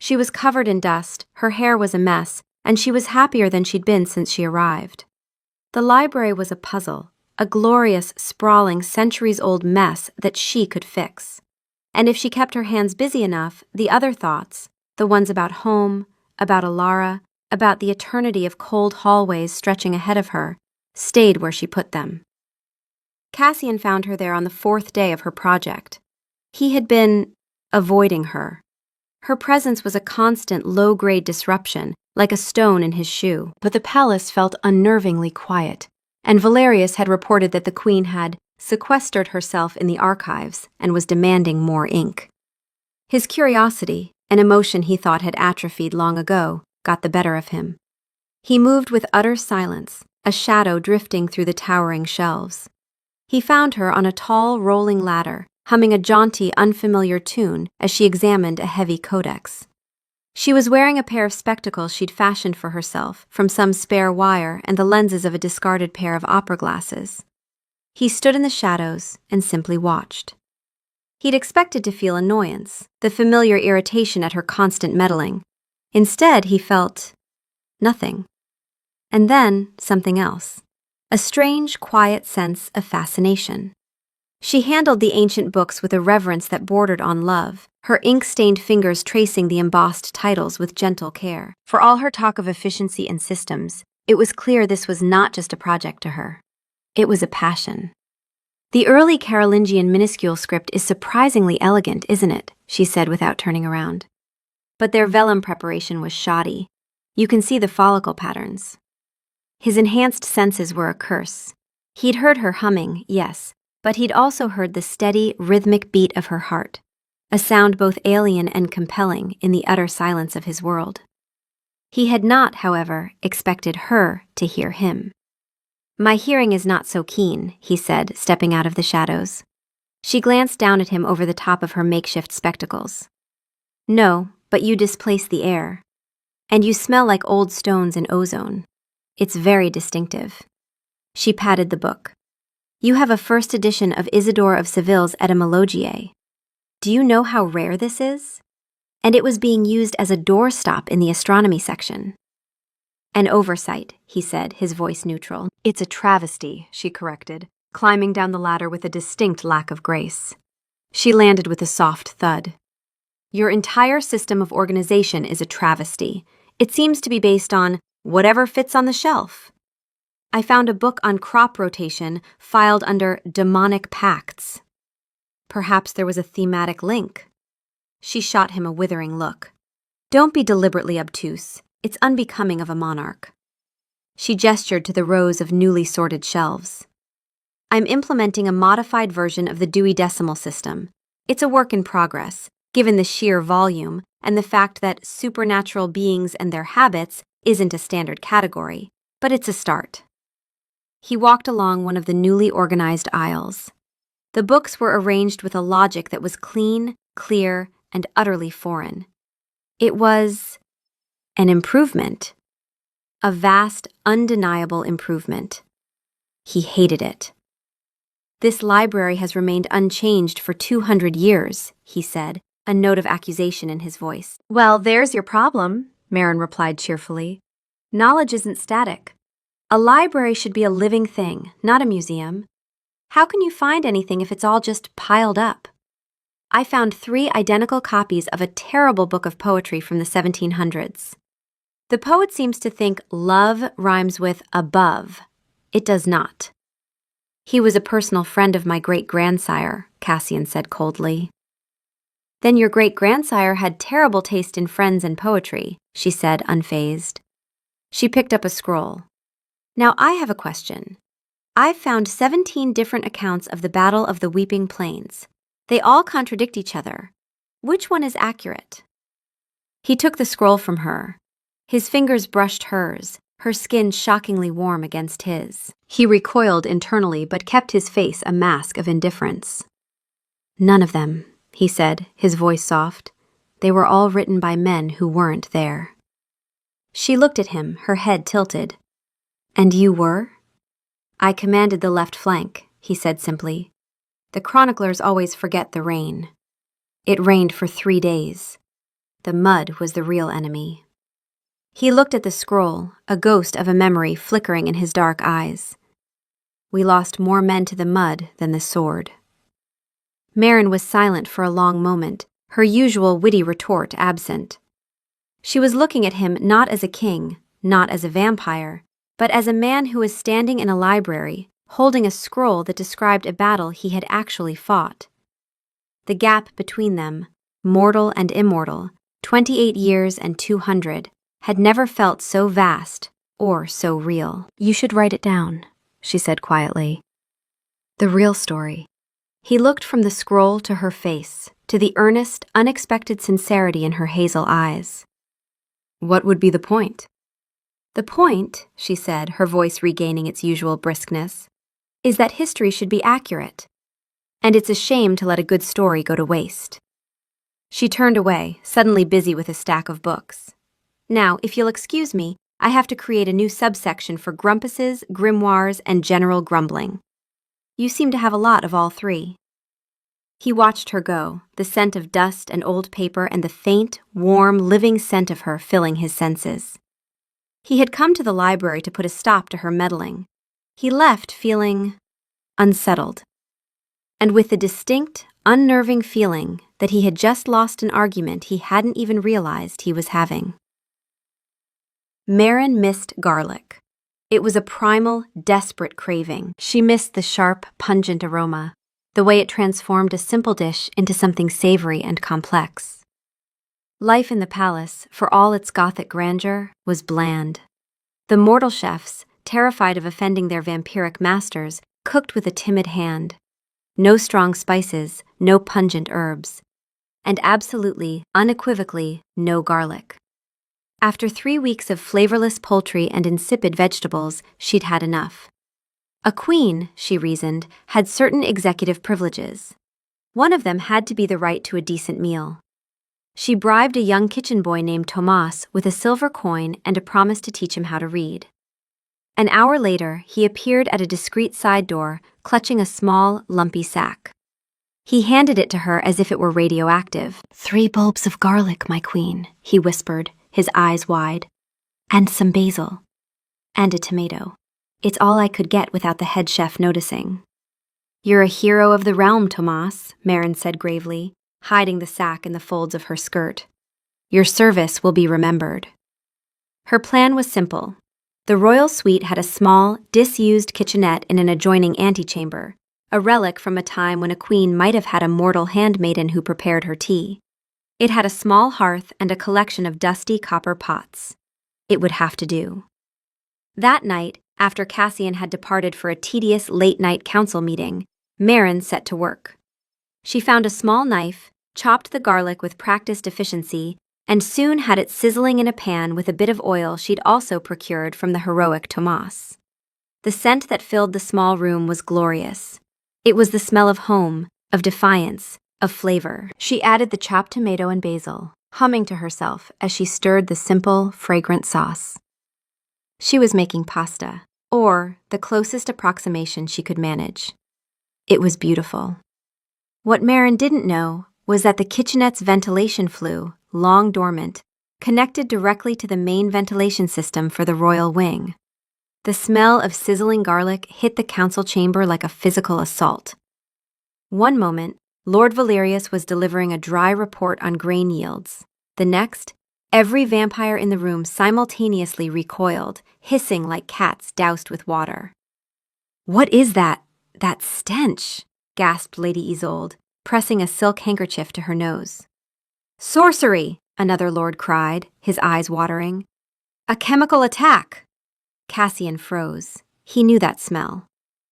She was covered in dust, her hair was a mess, and she was happier than she'd been since she arrived. The library was a puzzle, a glorious, sprawling, centuries-old mess that she could fix. And if she kept her hands busy enough, the other thoughts, the ones about home, about Alara, about the eternity of cold hallways stretching ahead of her, stayed where she put them. Cassian found her there on the 4th day of her project. He had been avoiding her. Her presence was a constant low-grade disruption, like a stone in his shoe. But the palace felt unnervingly quiet, and Valerius had reported that the queen had sequestered herself in the archives and was demanding more ink. His curiosity, an emotion he thought had atrophied long ago, got the better of him. He moved with utter silence, a shadow drifting through the towering shelves. He found her on a tall, rolling ladder, humming a jaunty, unfamiliar tune as she examined a heavy codex. She was wearing a pair of spectacles she'd fashioned for herself from some spare wire and the lenses of a discarded pair of opera glasses. He stood in the shadows and simply watched. He'd expected to feel annoyance, the familiar irritation at her constant meddling. Instead, he felt nothing. And then something else. A strange, quiet sense of fascination. She handled the ancient books with a reverence that bordered on love, her ink-stained fingers tracing the embossed titles with gentle care. For all her talk of efficiency and systems, it was clear this was not just a project to her. It was a passion. "The early Carolingian minuscule script is surprisingly elegant, isn't it?" she said without turning around. But their vellum preparation was shoddy. You can see the follicle patterns. His enhanced senses were a curse. He'd heard her humming, yes, but he'd also heard the steady, rhythmic beat of her heart, a sound both alien and compelling in the utter silence of his world. He had not, however, expected her to hear him. "My hearing is not so keen," he said, stepping out of the shadows. She glanced down at him over the top of her makeshift spectacles. "No, but you displace the air. And you smell like old stones and ozone. It's very distinctive." She patted the book. "You have a first edition of Isidore of Seville's Etymologiae. Do you know how rare this is? And it was being used as a doorstop in the astronomy section." "An oversight," he said, his voice neutral. "It's a travesty," she corrected, climbing down the ladder with a distinct lack of grace. She landed with a soft thud. "Your entire system of organization is a travesty. It seems to be based on whatever fits on the shelf. I found a book on crop rotation filed under demonic pacts. Perhaps there was a thematic link." She shot him a withering look. "Don't be deliberately obtuse. It's unbecoming of a monarch." She gestured to the rows of newly sorted shelves. "I'm implementing a modified version of the Dewey Decimal System. It's a work in progress, given the sheer volume and the fact that supernatural beings and their habits isn't a standard category, but it's a start." He walked along one of the newly organized aisles. The books were arranged with a logic that was clean, clear, and utterly foreign. It was an improvement. A vast, undeniable improvement. He hated it. "This library has remained unchanged for 200 years, he said, a note of accusation in his voice. "Well, there's your problem," Marin replied cheerfully. "Knowledge isn't static. A library should be a living thing, not a museum. How can you find anything if it's all just piled up? I found 3 identical copies of a terrible book of poetry from the 1700s. The poet seems to think love rhymes with above. It does not." "He was a personal friend of my great-grandsire," Cassian said coldly. "Then your great-grandsire had terrible taste in friends and poetry," she said, unfazed. She picked up a scroll. "Now I have a question. I've found 17 different accounts of the Battle of the Weeping Plains. They all contradict each other. Which one is accurate?" He took the scroll from her. His fingers brushed hers, her skin shockingly warm against his. He recoiled internally but kept his face a mask of indifference. "None of them," he said, his voice soft. "They were all written by men who weren't there." She looked at him, her head tilted. "And you were?" "I commanded the left flank," he said simply. "The chroniclers always forget the rain. It rained for 3 days. The mud was the real enemy." He looked at the scroll, a ghost of a memory flickering in his dark eyes. We lost more men to the mud than the sword. Merrin was silent for a long moment, her usual witty retort absent. She was looking at him not as a king, not as a vampire, but as a man who was standing in a library, holding a scroll that described a battle he had actually fought. The gap between them, mortal and immortal, 28 years and 200, had never felt so vast or so real. "You should write it down," she said quietly. "The real story." He looked from the scroll to her face, to the earnest, unexpected sincerity in her hazel eyes. "What would be the point?" "The point," she said, her voice regaining its usual briskness, "is that history should be accurate. And it's a shame to let a good story go to waste." She turned away, suddenly busy with a stack of books. "Now, if you'll excuse me, I have to create a new subsection for grumpuses, grimoires, and general grumbling. You seem to have a lot of all three." He watched her go, the scent of dust and old paper and the faint, warm, living scent of her filling his senses. He had come to the library to put a stop to her meddling. He left feeling unsettled, and with the distinct, unnerving feeling that he had just lost an argument he hadn't even realized he was having. Merrin missed garlic. It was a primal, desperate craving. She missed the sharp, pungent aroma, the way it transformed a simple dish into something savory and complex. Life in the palace, for all its Gothic grandeur, was bland. The mortal chefs, terrified of offending their vampiric masters, cooked with a timid hand. No strong spices, no pungent herbs, and absolutely, unequivocally, no garlic. After 3 weeks of flavorless poultry and insipid vegetables, she'd had enough. A queen, she reasoned, had certain executive privileges. One of them had to be the right to a decent meal. She bribed a young kitchen boy named Tomas with a silver coin and a promise to teach him how to read. An hour later, he appeared at a discreet side door, clutching a small, lumpy sack. He handed it to her as if it were radioactive. "3 bulbs of garlic, my queen," he whispered, his eyes wide. "And some basil. And a tomato. It's all I could get without the head chef noticing." "You're a hero of the realm, Tomas," Merrin said gravely, hiding the sack in the folds of her skirt. "Your service will be remembered." Her plan was simple. The royal suite had a small, disused kitchenette in an adjoining antechamber, a relic from a time when a queen might have had a mortal handmaiden who prepared her tea. It had a small hearth and a collection of dusty copper pots. It would have to do. That night, after Cassian had departed for a tedious late-night council meeting, Merrin set to work. She found a small knife, chopped the garlic with practiced efficiency, and soon had it sizzling in a pan with a bit of oil she'd also procured from the heroic Tomas. The scent that filled the small room was glorious. It was the smell of home, of defiance, of flavor. She added the chopped tomato and basil, humming to herself as she stirred the simple, fragrant sauce. She was making pasta, or the closest approximation she could manage. It was beautiful. What Merrin didn't know was that the kitchenette's ventilation flue, long dormant, connected directly to the main ventilation system for the royal wing. The smell of sizzling garlic hit the council chamber like a physical assault. One moment, Lord Valerius was delivering a dry report on grain yields. The next, every vampire in the room simultaneously recoiled, hissing like cats doused with water. "What is that stench?" gasped Lady Isolde, pressing a silk handkerchief to her nose. "Sorcery!" another lord cried, his eyes watering. "A chemical attack!" Cassian froze. He knew that smell.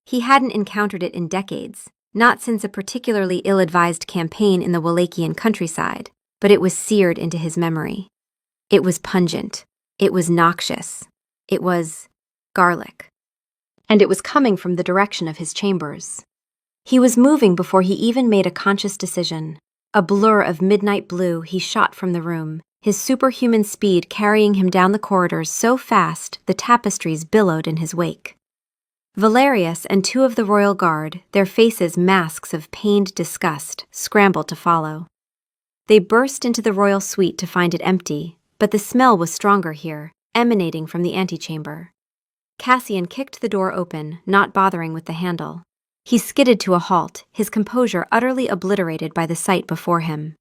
He hadn't encountered it in decades, not since a particularly ill-advised campaign in the Wallachian countryside, but it was seared into his memory. It was pungent. It was noxious. It was garlic. And it was coming from the direction of his chambers. He was moving before he even made a conscious decision. A blur of midnight blue, he shot from the room, his superhuman speed carrying him down the corridors so fast the tapestries billowed in his wake. Valerius and 2 of the royal guard, their faces masks of pained disgust, scrambled to follow. They burst into the royal suite to find it empty, but the smell was stronger here, emanating from the antechamber. Cassian kicked the door open, not bothering with the handle. He skidded to a halt, his composure utterly obliterated by the sight before him.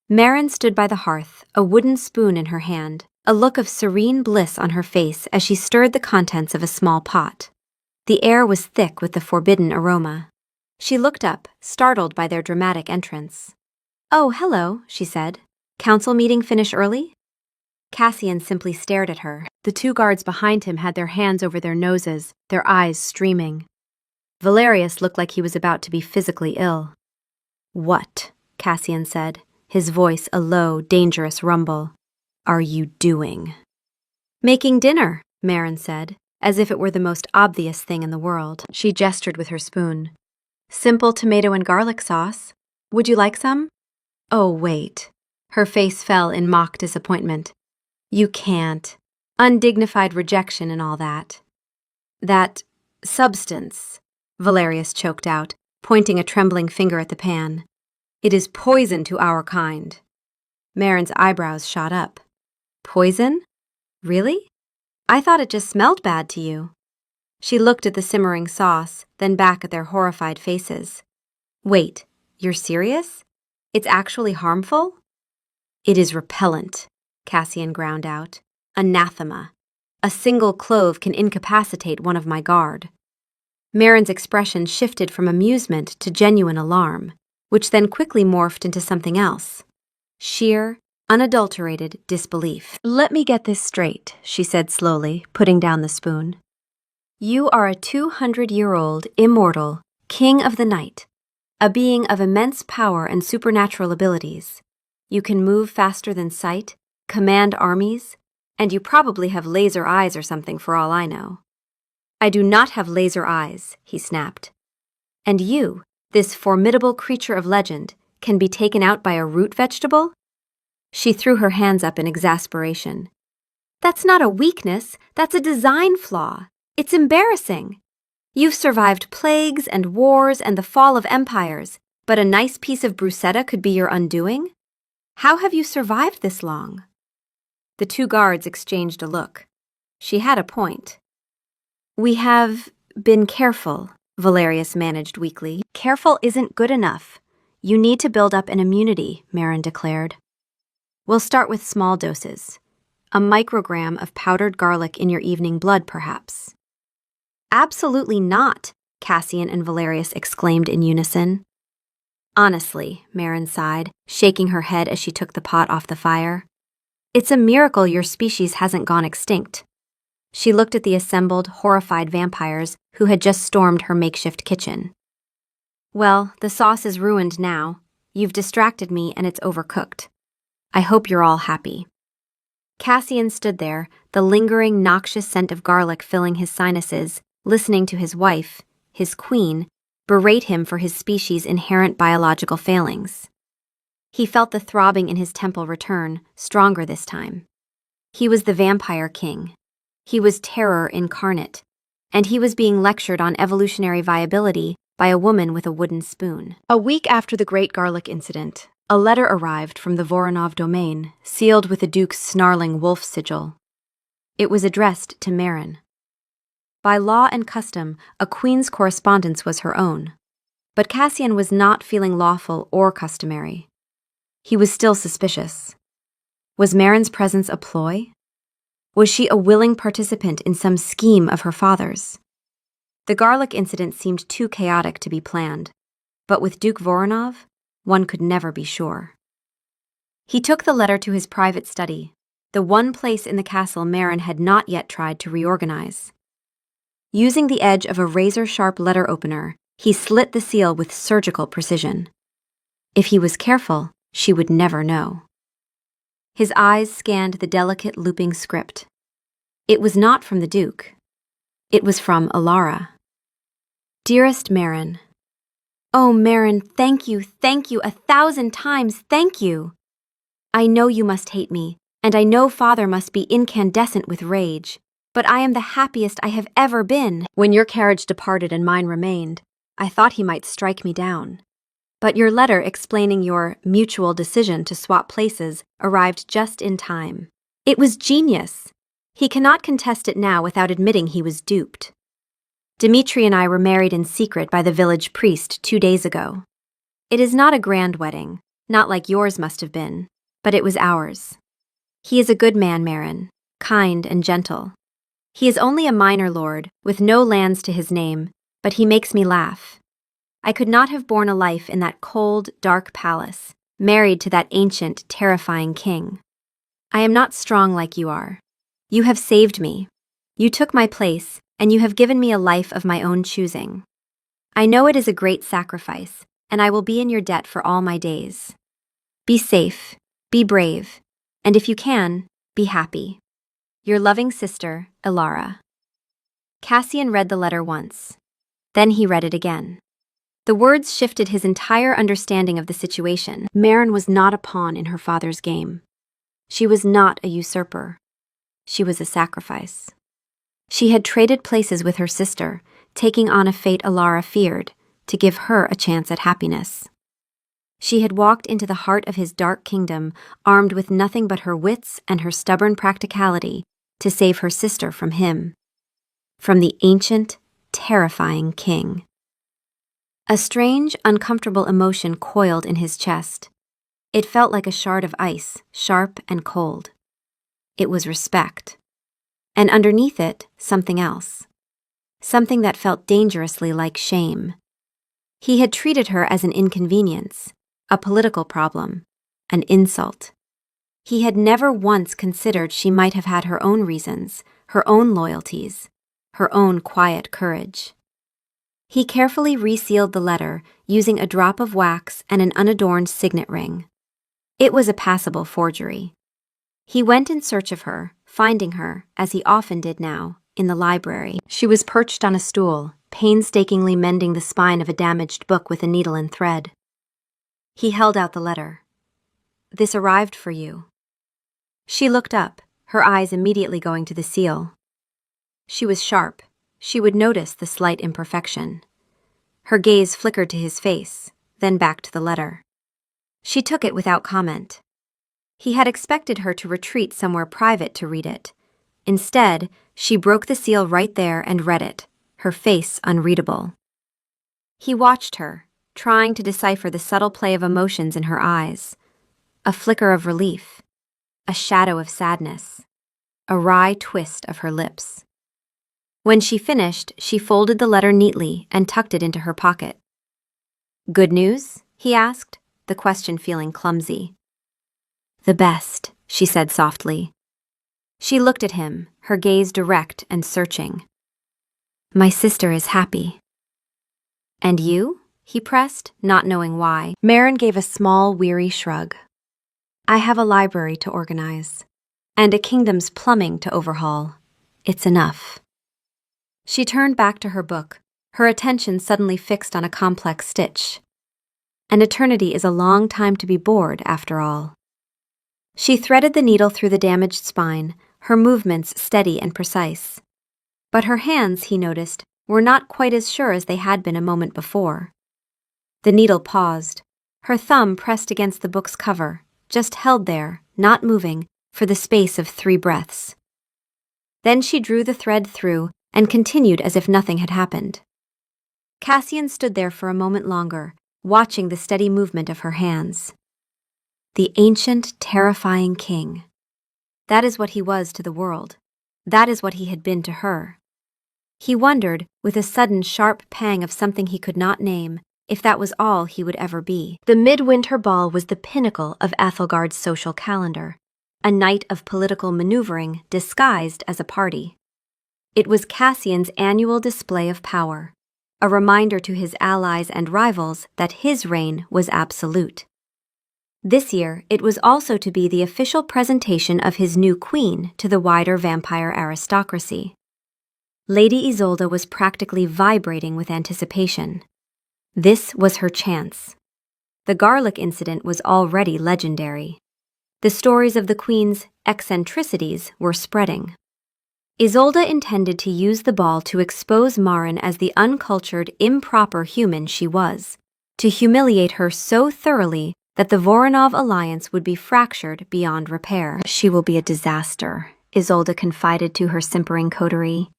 Marin stood by the hearth, a wooden spoon in her hand, a look of serene bliss on her face as she stirred the contents of a small pot. The air was thick with the forbidden aroma. She looked up, startled by their dramatic entrance. "Oh, hello," she said. "Council meeting finish early?" Cassian simply stared at her. The two guards behind him had their hands over their noses, their eyes streaming. Valerius looked like he was about to be physically ill. "What?" Cassian said, his voice a low, dangerous rumble. "Are you doing?" "Making dinner," Marin said, as if it were the most obvious thing in the world. She gestured with her spoon. "Simple tomato and garlic sauce. Would you like some?" "Oh, wait." Her face fell in mock disappointment. "You can't. Undignified rejection and all that." "That substance," Valerius choked out, pointing a trembling finger at the pan. "It is poison to our kind." Marin's eyebrows shot up. "Poison? Really? I thought it just smelled bad to you." She looked at the simmering sauce, then back at their horrified faces. "Wait, you're serious? It's actually harmful?" "It is repellent," Cassian ground out. "Anathema. A single clove can incapacitate one of my guard." Marin's expression shifted from amusement to genuine alarm, which then quickly morphed into something else. Sheer, unadulterated disbelief. "Let me get this straight," she said slowly, putting down the spoon. "You are a 200-year-old, immortal, king of the night, a being of immense power and supernatural abilities. You can move faster than sight, command armies, and you probably have laser eyes or something for all I know." "I do not have laser eyes," he snapped. "And you, this formidable creature of legend, can be taken out by a root vegetable?" She threw her hands up in exasperation. "That's not a weakness, that's a design flaw. It's embarrassing. You've survived plagues and wars and the fall of empires, but a nice piece of bruschetta could be your undoing? How have you survived this long?" The two guards exchanged a look. She had a point. "We have been careful," Valerius managed weakly. "Careful isn't good enough. You need to build up an immunity," Marin declared. "We'll start with small doses. A microgram of powdered garlic in your evening blood, perhaps." "Absolutely not," Cassian and Valerius exclaimed in unison. "Honestly," Marin sighed, shaking her head as she took the pot off the fire. "It's a miracle your species hasn't gone extinct." She looked at the assembled, horrified vampires who had just stormed her makeshift kitchen. "Well, the sauce is ruined now. You've distracted me and it's overcooked. I hope you're all happy." Cassian stood there, the lingering, noxious scent of garlic filling his sinuses, listening to his wife, his queen, berate him for his species' inherent biological failings. He felt the throbbing in his temple return, stronger this time. He was the vampire king. He was terror incarnate, and he was being lectured on evolutionary viability by a woman with a wooden spoon. A week after the Great Garlic Incident, a letter arrived from the Voronov domain, sealed with the Duke's snarling wolf sigil. It was addressed to Marin. By law and custom, a queen's correspondence was her own. But Cassian was not feeling lawful or customary. He was still suspicious. Was Marin's presence a ploy? Was she a willing participant in some scheme of her father's? The garlic incident seemed too chaotic to be planned, but with Duke Voronov, one could never be sure. He took the letter to his private study, the one place in the castle Marin had not yet tried to reorganize. Using the edge of a razor-sharp letter opener, he slit the seal with surgical precision. If he was careful, she would never know. His eyes scanned the delicate looping script. It was not from the Duke. It was from Alara. "Dearest Marin. Oh, Marin, thank you, 1,000 times, thank you. I know you must hate me, and I know Father must be incandescent with rage, but I am the happiest I have ever been. When your carriage departed and mine remained, I thought he might strike me down. But your letter explaining your mutual decision to swap places arrived just in time. It was genius. He cannot contest it now without admitting he was duped. Dmitri and I were married in secret by the village priest 2 days ago. It is not a grand wedding, not like yours must have been, but it was ours. He is a good man, Marin, kind and gentle. He is only a minor lord, with no lands to his name, but he makes me laugh. I could not have borne a life in that cold, dark palace, married to that ancient, terrifying king. I am not strong like you are. You have saved me. You took my place, and you have given me a life of my own choosing. I know it is a great sacrifice, and I will be in your debt for all my days. Be safe, be brave, and if you can, be happy. Your loving sister, Ilara. Cassian read the letter once. Then he read it again. The words shifted his entire understanding of the situation. Marin was not a pawn in her father's game. She was not a usurper. She was a sacrifice. She had traded places with her sister, taking on a fate Ilara feared, to give her a chance at happiness. She had walked into the heart of his dark kingdom, armed with nothing but her wits and her stubborn practicality, to save her sister from him. From the ancient, terrifying king. A strange, uncomfortable emotion coiled in his chest. It felt like a shard of ice, sharp and cold. It was respect. And underneath it, something else. Something that felt dangerously like shame. He had treated her as an inconvenience, a political problem, an insult. He had never once considered she might have had her own reasons, her own loyalties, her own quiet courage. He carefully resealed the letter, using a drop of wax and an unadorned signet ring. It was a passable forgery. He went in search of her, finding her, as he often did now, in the library. She was perched on a stool, painstakingly mending the spine of a damaged book with a needle and thread. He held out the letter. "This arrived for you." She looked up, her eyes immediately going to the seal. She was sharp. She would notice the slight imperfection. Her gaze flickered to his face, then back to the letter. She took it without comment. He had expected her to retreat somewhere private to read it. Instead, she broke the seal right there and read it, her face unreadable. He watched her, trying to decipher the subtle play of emotions in her eyes. A flicker of relief, a shadow of sadness, a wry twist of her lips. When she finished, she folded the letter neatly and tucked it into her pocket. "Good news?" he asked, the question feeling clumsy. "The best," she said softly. She looked at him, her gaze direct and searching. "My sister is happy." "And you?" he pressed, not knowing why. Marin gave a small, weary shrug. "I have a library to organize, and a kingdom's plumbing to overhaul. It's enough." She turned back to her book, her attention suddenly fixed on a complex stitch. An eternity is a long time to be bored, after all. She threaded the needle through the damaged spine, her movements steady and precise. But her hands, he noticed, were not quite as sure as they had been a moment before. The needle paused, her thumb pressed against the book's cover, just held there, not moving, for the space of 3 breaths. Then she drew the thread through and continued as if nothing had happened. Cassian stood there for a moment longer, watching the steady movement of her hands. The ancient, terrifying king. That is what he was to the world. That is what he had been to her. He wondered, with a sudden sharp pang of something he could not name, if that was all he would ever be. The midwinter ball was the pinnacle of Ethelgard's social calendar, a night of political maneuvering disguised as a party. It was Cassian's annual display of power, a reminder to his allies and rivals that his reign was absolute. This year, it was also to be the official presentation of his new queen to the wider vampire aristocracy. Lady Isolde was practically vibrating with anticipation. This was her chance. The garlic incident was already legendary. The stories of the queen's eccentricities were spreading. Isolde intended to use the ball to expose Marin as the uncultured, improper human she was, to humiliate her so thoroughly that the Voronov alliance would be fractured beyond repair. She will be a disaster, Isolde confided to her simpering coterie.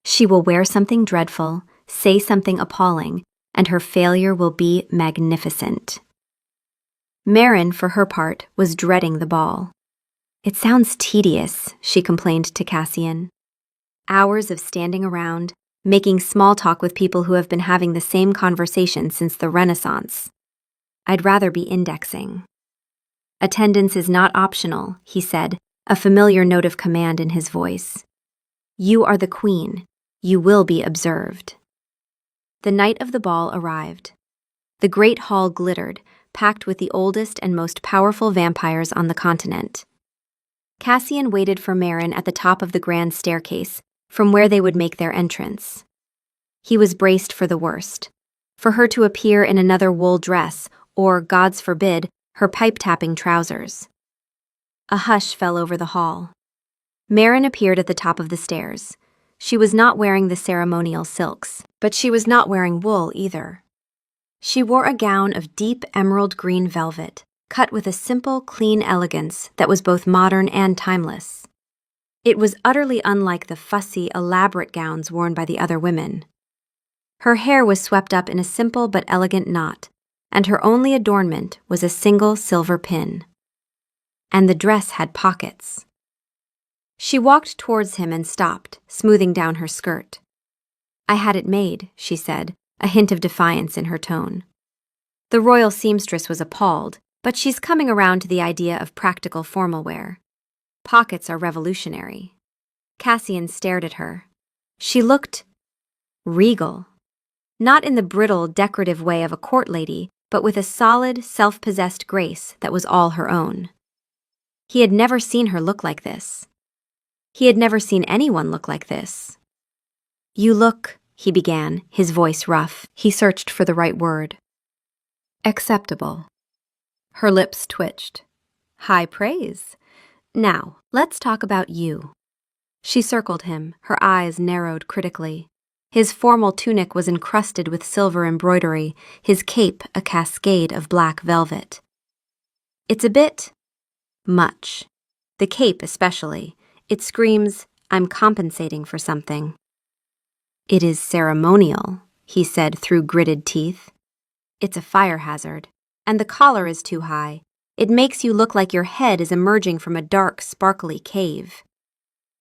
She will wear something dreadful, say something appalling, and her failure will be magnificent. Marin, for her part, was dreading the ball. It sounds tedious, she complained to Cassian. Hours of standing around, making small talk with people who have been having the same conversation since the Renaissance. I'd rather be indexing. Attendance is not optional, he said, a familiar note of command in his voice. You are the queen. You will be observed. The night of the ball arrived. The great hall glittered, packed with the oldest and most powerful vampires on the continent. Cassian waited for Marin at the top of the grand staircase, from where they would make their entrance. He was braced for the worst, for her to appear in another wool dress, or, gods forbid, her pipe-tapping trousers. A hush fell over the hall. Marin appeared at the top of the stairs. She was not wearing the ceremonial silks, but she was not wearing wool either. She wore a gown of deep emerald green velvet, cut with a simple, clean elegance that was both modern and timeless. It was utterly unlike the fussy, elaborate gowns worn by the other women. Her hair was swept up in a simple but elegant knot, and her only adornment was a single silver pin. And the dress had pockets. She walked towards him and stopped, smoothing down her skirt. I had it made, she said, a hint of defiance in her tone. The royal seamstress was appalled, but she's coming around to the idea of practical formal wear. Pockets are revolutionary. Cassian stared at her. She looked regal. Not in the brittle, decorative way of a court lady, but with a solid, self-possessed grace that was all her own. He had never seen her look like this. He had never seen anyone look like this. You look, he began, his voice rough. He searched for the right word. Acceptable. Her lips twitched. High praise. Now, let's talk about you. She circled him, her eyes narrowed critically. His formal tunic was encrusted with silver embroidery, his cape a cascade of black velvet. It's a bit much. The cape especially. It screams, I'm compensating for something. It is ceremonial, he said through gritted teeth. It's a fire hazard, and the collar is too high. It makes you look like your head is emerging from a dark, sparkly cave.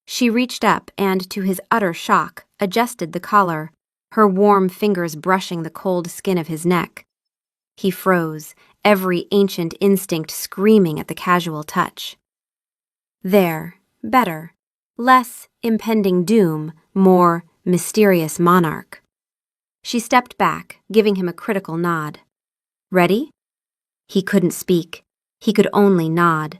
She reached up and, to his utter shock, adjusted the collar, her warm fingers brushing the cold skin of his neck. He froze, every ancient instinct screaming at the casual touch. There, better. Less impending doom, more mysterious monarch. She stepped back, giving him a critical nod. Ready? He couldn't speak. He could only nod.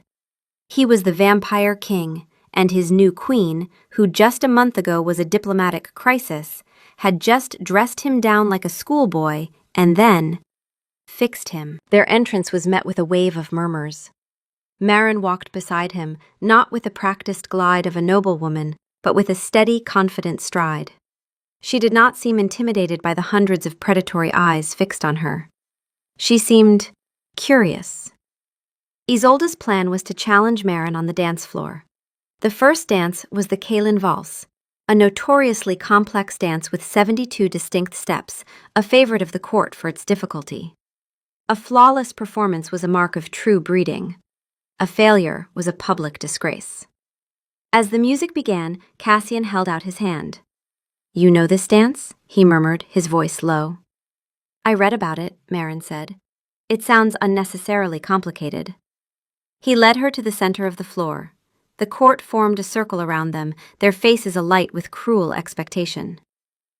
He was the vampire king, and his new queen, who just a month ago was a diplomatic crisis, had just dressed him down like a schoolboy and then fixed him. Their entrance was met with a wave of murmurs. Marin walked beside him, not with the practiced glide of a noblewoman, but with a steady, confident stride. She did not seem intimidated by the hundreds of predatory eyes fixed on her. She seemed curious. Isolde's plan was to challenge Marin on the dance floor. The first dance was the Kalin Valse, a notoriously complex dance with 72 distinct steps, a favorite of the court for its difficulty. A flawless performance was a mark of true breeding. A failure was a public disgrace. As the music began, Cassian held out his hand. You know this dance? He murmured, his voice low. I read about it, Marin said. It sounds unnecessarily complicated. He led her to the center of the floor. The court formed a circle around them, their faces alight with cruel expectation.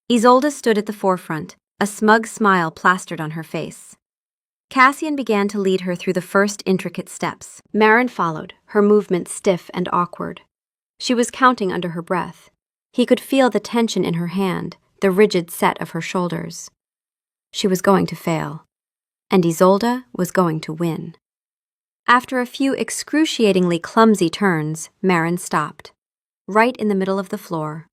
Isolde stood at the forefront, a smug smile plastered on her face. Cassian began to lead her through the first intricate steps. Marin followed, her movements stiff and awkward. She was counting under her breath. He could feel the tension in her hand, the rigid set of her shoulders. She was going to fail, and Isolde was going to win. After a few excruciatingly clumsy turns, Marin stopped, right in the middle of the floor.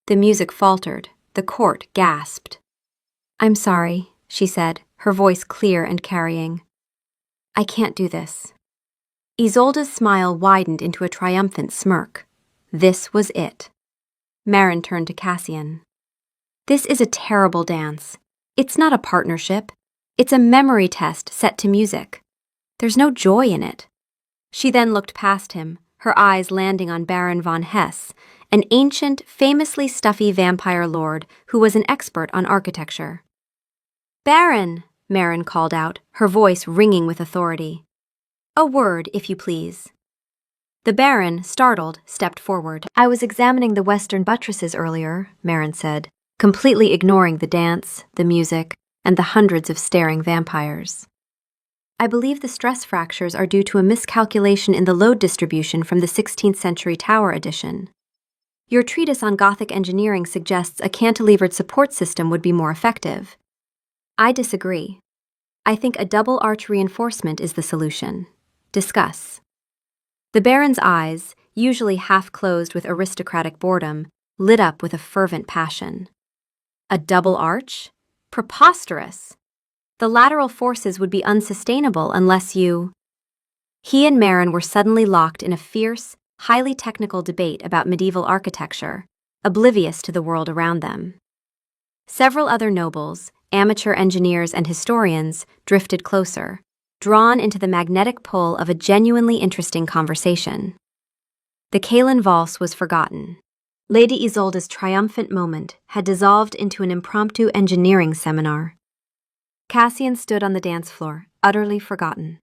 The music faltered, the court gasped. I'm sorry, she said, her voice clear and carrying. I can't do this. Isolde's smile widened into a triumphant smirk. This was it. Marin turned to Cassian. This is a terrible dance. It's not a partnership. It's a memory test set to music. There's no joy in it. She then looked past him, her eyes landing on Baron von Hesse, an ancient, famously stuffy vampire lord who was an expert on architecture. Baron, Marin called out, her voice ringing with authority. A word, if you please. The Baron, startled, stepped forward. I was examining the western buttresses earlier, Marin said, completely ignoring the dance, the music, and the hundreds of staring vampires. I believe the stress fractures are due to a miscalculation in the load distribution from the 16th century tower addition. Your treatise on Gothic engineering suggests a cantilevered support system would be more effective. I disagree. I think a double arch reinforcement is the solution. Discuss. The Baron's eyes, usually half closed with aristocratic boredom, lit up with a fervent passion. A double arch? Preposterous! The lateral forces would be unsustainable unless you... He and Marin were suddenly locked in a fierce, highly technical debate about medieval architecture, oblivious to the world around them. Several other nobles, amateur engineers and historians, drifted closer, drawn into the magnetic pull of a genuinely interesting conversation. The Kalen valse was forgotten. Lady Isolde's triumphant moment had dissolved into an impromptu engineering seminar. Cassian stood on the dance floor, utterly forgotten.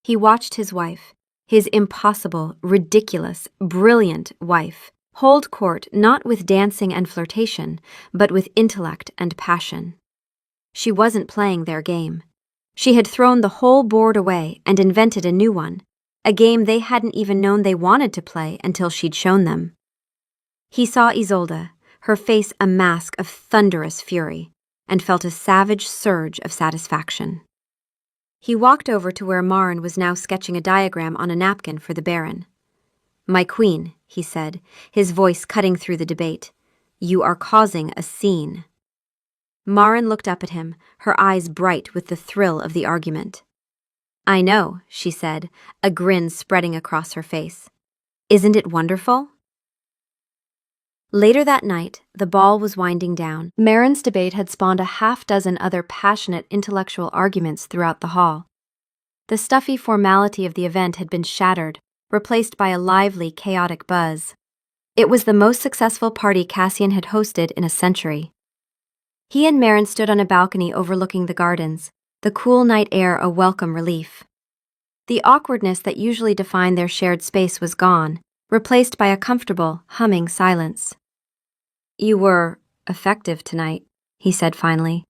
He watched his wife, his impossible, ridiculous, brilliant wife, hold court not with dancing and flirtation, but with intellect and passion. She wasn't playing their game. She had thrown the whole board away and invented a new one, a game they hadn't even known they wanted to play until she'd shown them. He saw Isolde, her face a mask of thunderous fury, and felt a savage surge of satisfaction. He walked over to where Marin was now sketching a diagram on a napkin for the Baron. My queen, he said, his voice cutting through the debate, you are causing a scene. Marin looked up at him, her eyes bright with the thrill of the argument. I know, she said, a grin spreading across her face. Isn't it wonderful? Later that night, the ball was winding down. Marin's debate had spawned a half-dozen other passionate intellectual arguments throughout the hall. The stuffy formality of the event had been shattered, replaced by a lively, chaotic buzz. It was the most successful party Cassian had hosted in a century. He and Marin stood on a balcony overlooking the gardens, the cool night air a welcome relief. The awkwardness that usually defined their shared space was gone, replaced by a comfortable, humming silence. You were effective tonight, he said finally.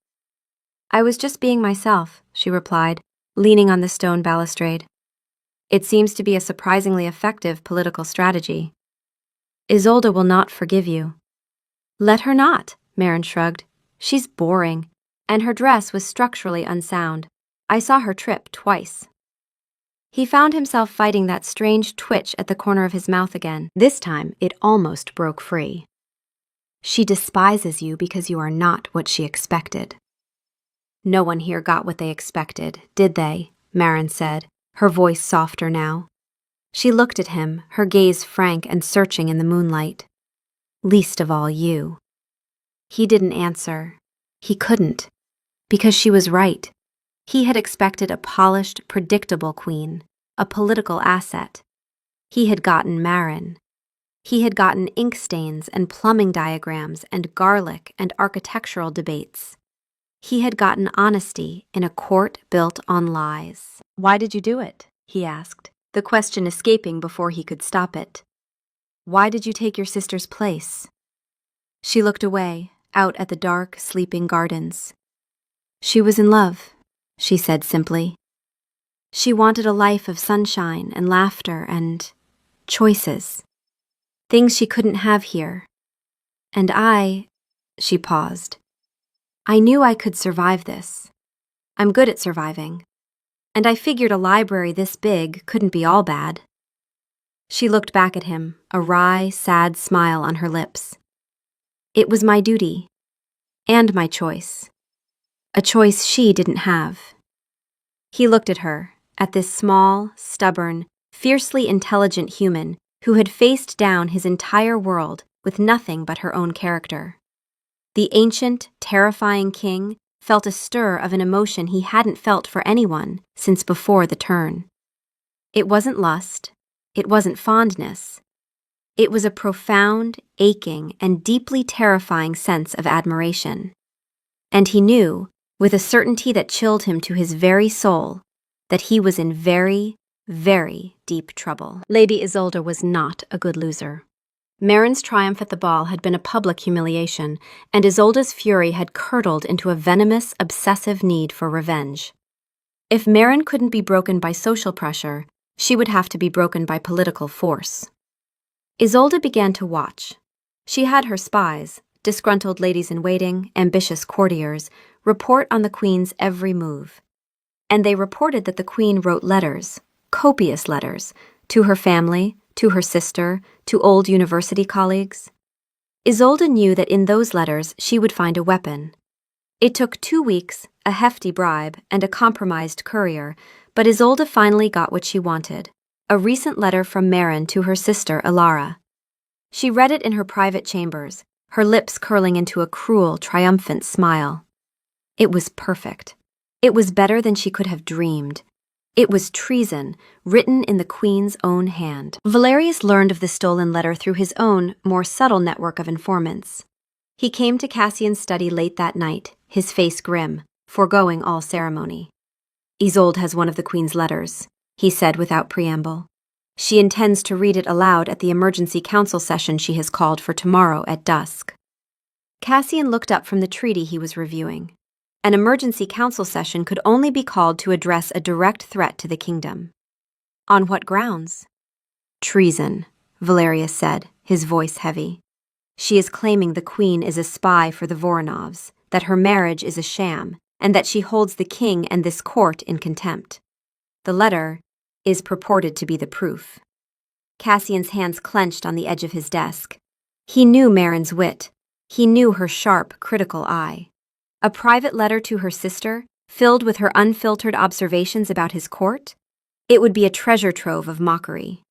I was just being myself, she replied, leaning on the stone balustrade. It seems to be a surprisingly effective political strategy. Isolde will not forgive you. Let her not, Marin shrugged. She's boring, and her dress was structurally unsound. I saw her trip twice. He found himself fighting that strange twitch at the corner of his mouth again. This time, it almost broke free. She despises you because you are not what she expected. No one here got what they expected, did they? Marin said, her voice softer now. She looked at him, her gaze frank and searching in the moonlight. Least of all you. He didn't answer. He couldn't. Because she was right. He had expected a polished, predictable queen, a political asset. He had gotten Marin. He had gotten ink stains and plumbing diagrams and garlic and architectural debates. He had gotten honesty in a court built on lies. Why did you do it? He asked, the question escaping before he could stop it. Why did you take your sister's place? She looked away, out at the dark, sleeping gardens. She was in love, she said simply. She wanted a life of sunshine and laughter and choices. Things she couldn't have here. And she paused. I knew I could survive this. I'm good at surviving. And I figured a library this big couldn't be all bad. She looked back at him, a wry, sad smile on her lips. It was my duty. And my choice. A choice she didn't have. He looked at her, at this small, stubborn, fiercely intelligent human who had faced down his entire world with nothing but her own character. The ancient, terrifying king felt a stir of an emotion he hadn't felt for anyone since before the turn. It wasn't lust, it wasn't fondness. It was a profound, aching, and deeply terrifying sense of admiration. And he knew, with a certainty that chilled him to his very soul, that he was in very, very deep trouble. Lady Isolde was not a good loser. Marin's triumph at the ball had been a public humiliation, and Isolde's fury had curdled into a venomous, obsessive need for revenge. If Marin couldn't be broken by social pressure, she would have to be broken by political force. Isolde began to watch. She had her spies, disgruntled ladies-in-waiting, ambitious courtiers, report on the queen's every move. And they reported that the queen wrote letters, copious letters, to her family, to her sister, to old university colleagues. Isolde knew that in those letters she would find a weapon. It took 2 weeks, a hefty bribe, and a compromised courier, but Isolde finally got what she wanted, a recent letter from Marin to her sister Ilara. She read it in her private chambers, her lips curling into a cruel, triumphant smile. It was perfect. It was better than she could have dreamed. It was treason, written in the queen's own hand. Valerius learned of the stolen letter through his own, more subtle network of informants. He came to Cassian's study late that night, his face grim, foregoing all ceremony. "Isolde has one of the queen's letters," he said without preamble. "She intends to read it aloud at the emergency council session she has called for tomorrow at dusk." Cassian looked up from the treaty he was reviewing. An emergency council session could only be called to address a direct threat to the kingdom. On what grounds? "Treason," Valerius said, his voice heavy. "She is claiming the queen is a spy for the Voronovs, that her marriage is a sham, and that she holds the king and this court in contempt. The letter is purported to be the proof." Cassian's hands clenched on the edge of his desk. He knew Marin's wit. He knew her sharp, critical eye. A private letter to her sister, filled with her unfiltered observations about his court? It would be a treasure trove of mockery.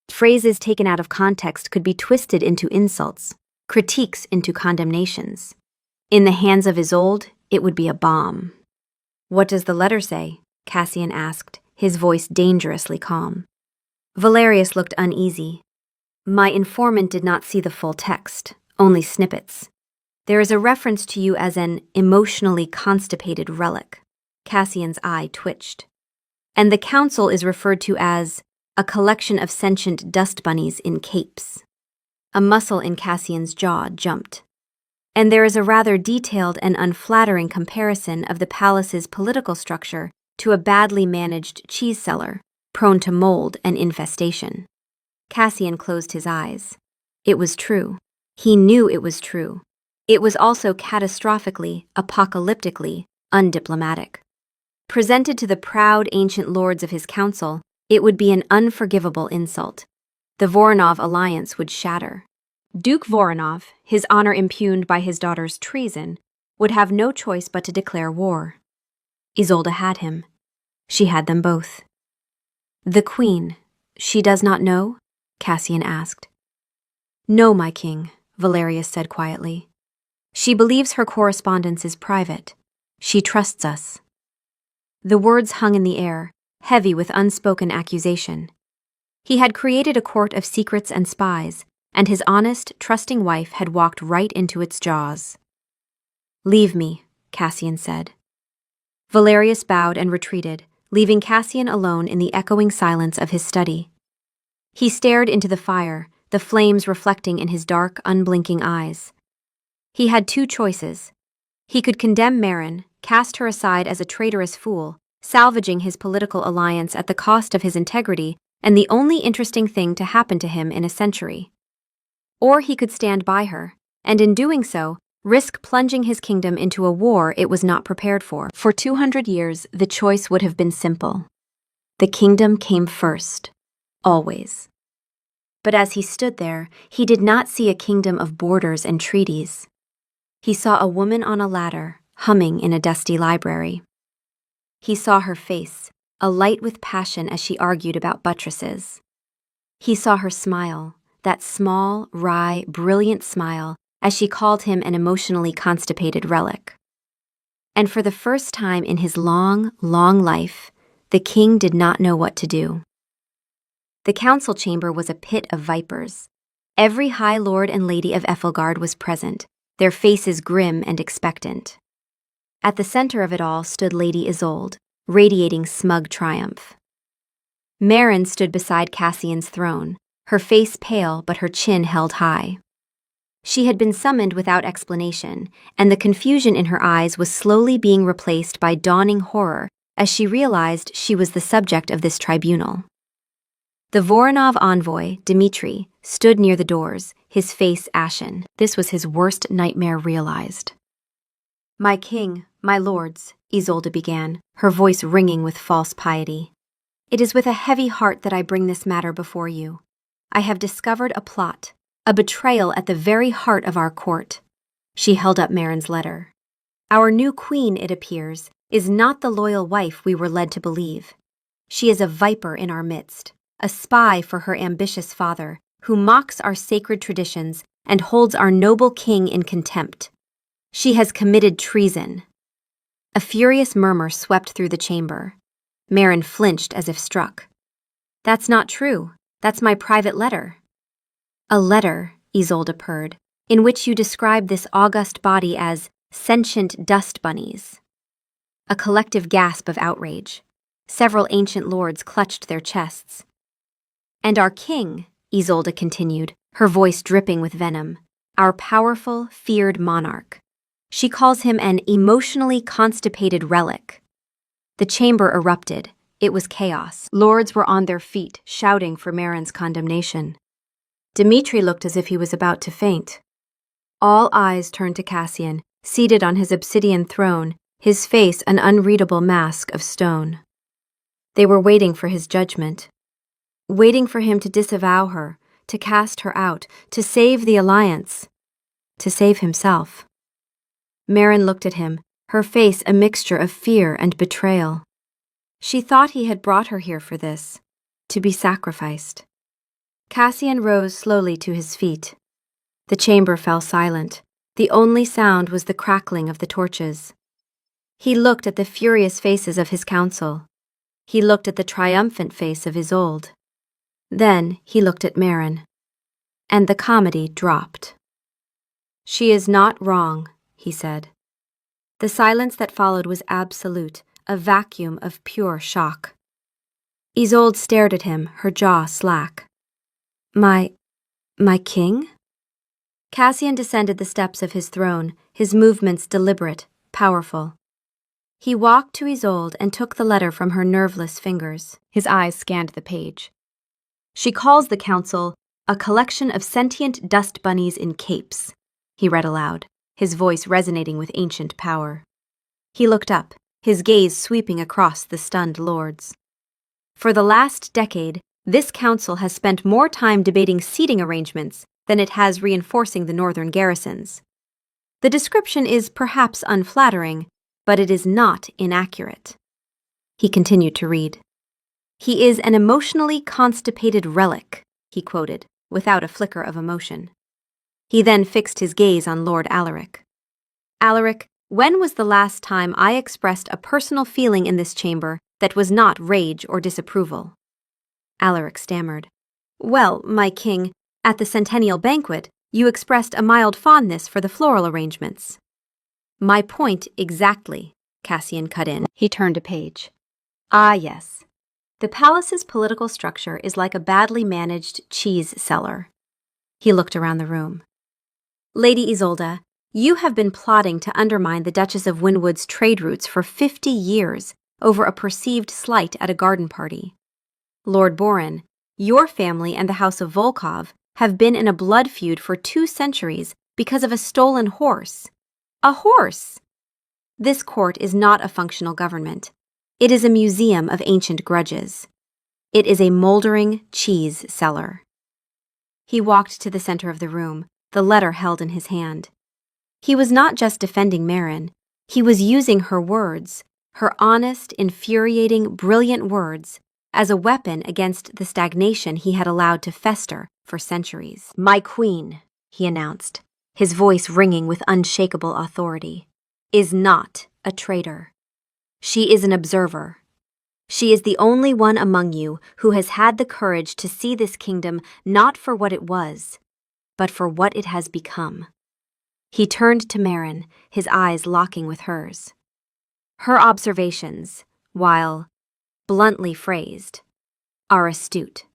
Phrases taken out of context could be twisted into insults, critiques into condemnations. In the hands of Isolde, it would be a bomb. "What does the letter say?" Cassian asked, his voice dangerously calm. Valerius looked uneasy. "My informant did not see the full text, only snippets. There is a reference to you as an emotionally constipated relic." Cassian's eye twitched. "And the council is referred to as a collection of sentient dust bunnies in capes." A muscle in Cassian's jaw jumped. "And there is a rather detailed and unflattering comparison of the palace's political structure to a badly managed cheese cellar, prone to mold and infestation." Cassian closed his eyes. It was true. He knew it was true. It was also catastrophically, apocalyptically, undiplomatic. Presented to the proud ancient lords of his council, it would be an unforgivable insult. The Voronov alliance would shatter. Duke Voronov, his honor impugned by his daughter's treason, would have no choice but to declare war. Isolde had him. She had them both. "The queen, she does not know?" Cassian asked. "No, my king," Valerius said quietly. "She believes her correspondence is private. She trusts us." The words hung in the air, heavy with unspoken accusation. He had created a court of secrets and spies, and his honest, trusting wife had walked right into its jaws. "Leave me," Cassian said. Valerius bowed and retreated, leaving Cassian alone in the echoing silence of his study. He stared into the fire, the flames reflecting in his dark, unblinking eyes. He had 2 choices. He could condemn Marin, cast her aside as a traitorous fool, salvaging his political alliance at the cost of his integrity and the only interesting thing to happen to him in a century. Or he could stand by her, and in doing so, risk plunging his kingdom into a war it was not prepared for. For 200 years, the choice would have been simple. The kingdom came first, always. But as he stood there, he did not see a kingdom of borders and treaties. He saw a woman on a ladder, humming in a dusty library. He saw her face, alight with passion as she argued about buttresses. He saw her smile, that small, wry, brilliant smile, as she called him an emotionally constipated relic. And for the first time in his long, long life, the king did not know what to do. The council chamber was a pit of vipers. Every high lord and lady of Ethelgard was present, their faces grim and expectant. At the center of it all stood Lady Isolde, radiating smug triumph. Maren stood beside Cassian's throne, her face pale but her chin held high. She had been summoned without explanation, and the confusion in her eyes was slowly being replaced by dawning horror as she realized she was the subject of this tribunal. The Voronov envoy, Dmitri, stood near the doors, his face ashen. This was his worst nightmare realized. "My king, my lords," Isolde began, her voice ringing with false piety. "It is with a heavy heart that I bring this matter before you. I have discovered a plot, a betrayal at the very heart of our court." She held up Maren's letter. "Our new queen, it appears, is not the loyal wife we were led to believe. She is a viper in our midst, a spy for her ambitious father, who mocks our sacred traditions and holds our noble king in contempt. She has committed treason." A furious murmur swept through the chamber. Maren flinched as if struck. "That's not true. That's my private letter." "A letter," Isolde purred, "in which you describe this august body as sentient dust bunnies." A collective gasp of outrage. Several ancient lords clutched their chests. "And our king," Isolde continued, her voice dripping with venom, "our powerful, feared monarch. She calls him an emotionally constipated relic." The chamber erupted. It was chaos. Lords were on their feet, shouting for Maren's condemnation. Dmitri looked as if he was about to faint. All eyes turned to Cassian, seated on his obsidian throne, his face an unreadable mask of stone. They were waiting for his judgment, waiting for him to disavow her, to cast her out, to save the alliance, to save himself. Maren looked at him, her face a mixture of fear and betrayal. She thought he had brought her here for this, to be sacrificed. Cassian rose slowly to his feet. The chamber fell silent. The only sound was the crackling of the torches. He looked at the furious faces of his council. He looked at the triumphant face of Isolde. Then he looked at Maren. And the comedy dropped. "She is not wrong," he said. The silence that followed was absolute, a vacuum of pure shock. Isolde stared at him, her jaw slack. My king?" Cassian descended the steps of his throne, his movements deliberate, powerful. He walked to Isolde and took the letter from her nerveless fingers. His eyes scanned the page. "She calls the council a collection of sentient dust bunnies in capes," he read aloud, his voice resonating with ancient power. He looked up, his gaze sweeping across the stunned lords. "For the last decade, this council has spent more time debating seating arrangements than it has reinforcing the northern garrisons. The description is perhaps unflattering, but it is not inaccurate." He continued to read. "He is an emotionally constipated relic," he quoted, without a flicker of emotion. He then fixed his gaze on Lord Alaric. "Alaric, when was the last time I expressed a personal feeling in this chamber that was not rage or disapproval?" Alaric stammered. "Well, my king, at the centennial banquet, you expressed a mild fondness for the floral arrangements." "My point exactly," Cassian cut in. He turned a page. "Ah, yes. The palace's political structure is like a badly managed cheese cellar." He looked around the room. "Lady Isolde, you have been plotting to undermine the Duchess of Winwood's trade routes for 50 years over a perceived slight at a garden party. Lord Boren, your family and the House of Volkov have been in a blood feud for 2 centuries because of a stolen horse. A horse! This court is not a functional government. It is a museum of ancient grudges. It is a moldering cheese cellar." He walked to the center of the room, the letter held in his hand. He was not just defending Maren. He was using her words, Her honest, infuriating, brilliant words as a weapon against the stagnation he had allowed to fester for centuries. "My queen," he announced, his voice ringing with unshakable authority, "is not a traitor. She is an observer. She is the only one among you who has had the courage to see this kingdom not for what it was, but for what it has become." He turned to Marin, his eyes locking with hers. Her observations, while bluntly phrased, are astute.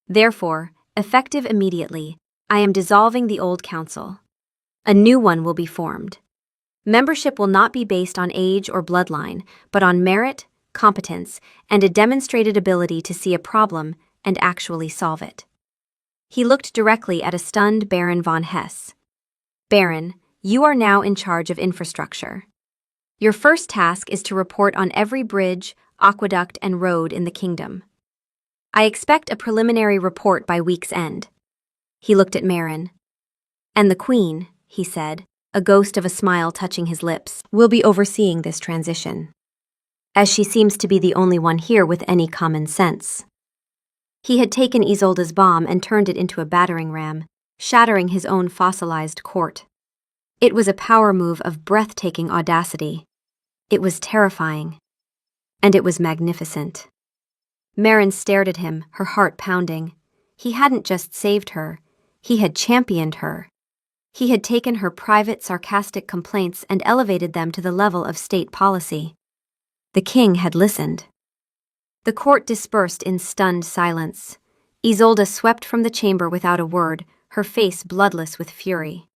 Therefore, effective immediately, I am dissolving the old council. A new one will be formed. Membership will not be based on age or bloodline, but on merit, competence, and a demonstrated ability to see a problem and actually solve it. He looked directly at a stunned Baron von Hesse. "Baron, you are now in charge of infrastructure. Your first task is to report on every bridge, aqueduct, and road in the kingdom. I expect a preliminary report by week's end." He looked at Marin. "And the Queen," he said, a ghost of a smile touching his lips, "will be overseeing this transition, as she seems to be the only one here with any common sense." He had taken Isolde's bomb and turned it into a battering ram, shattering his own fossilized court. It was a power move of breathtaking audacity. It was terrifying. And it was magnificent. Marin stared at him, her heart pounding. He hadn't just saved her. He had championed her. He had taken her private, sarcastic complaints and elevated them to the level of state policy. The king had listened. The court dispersed in stunned silence. Isolde swept from the chamber without a word, her face bloodless with fury.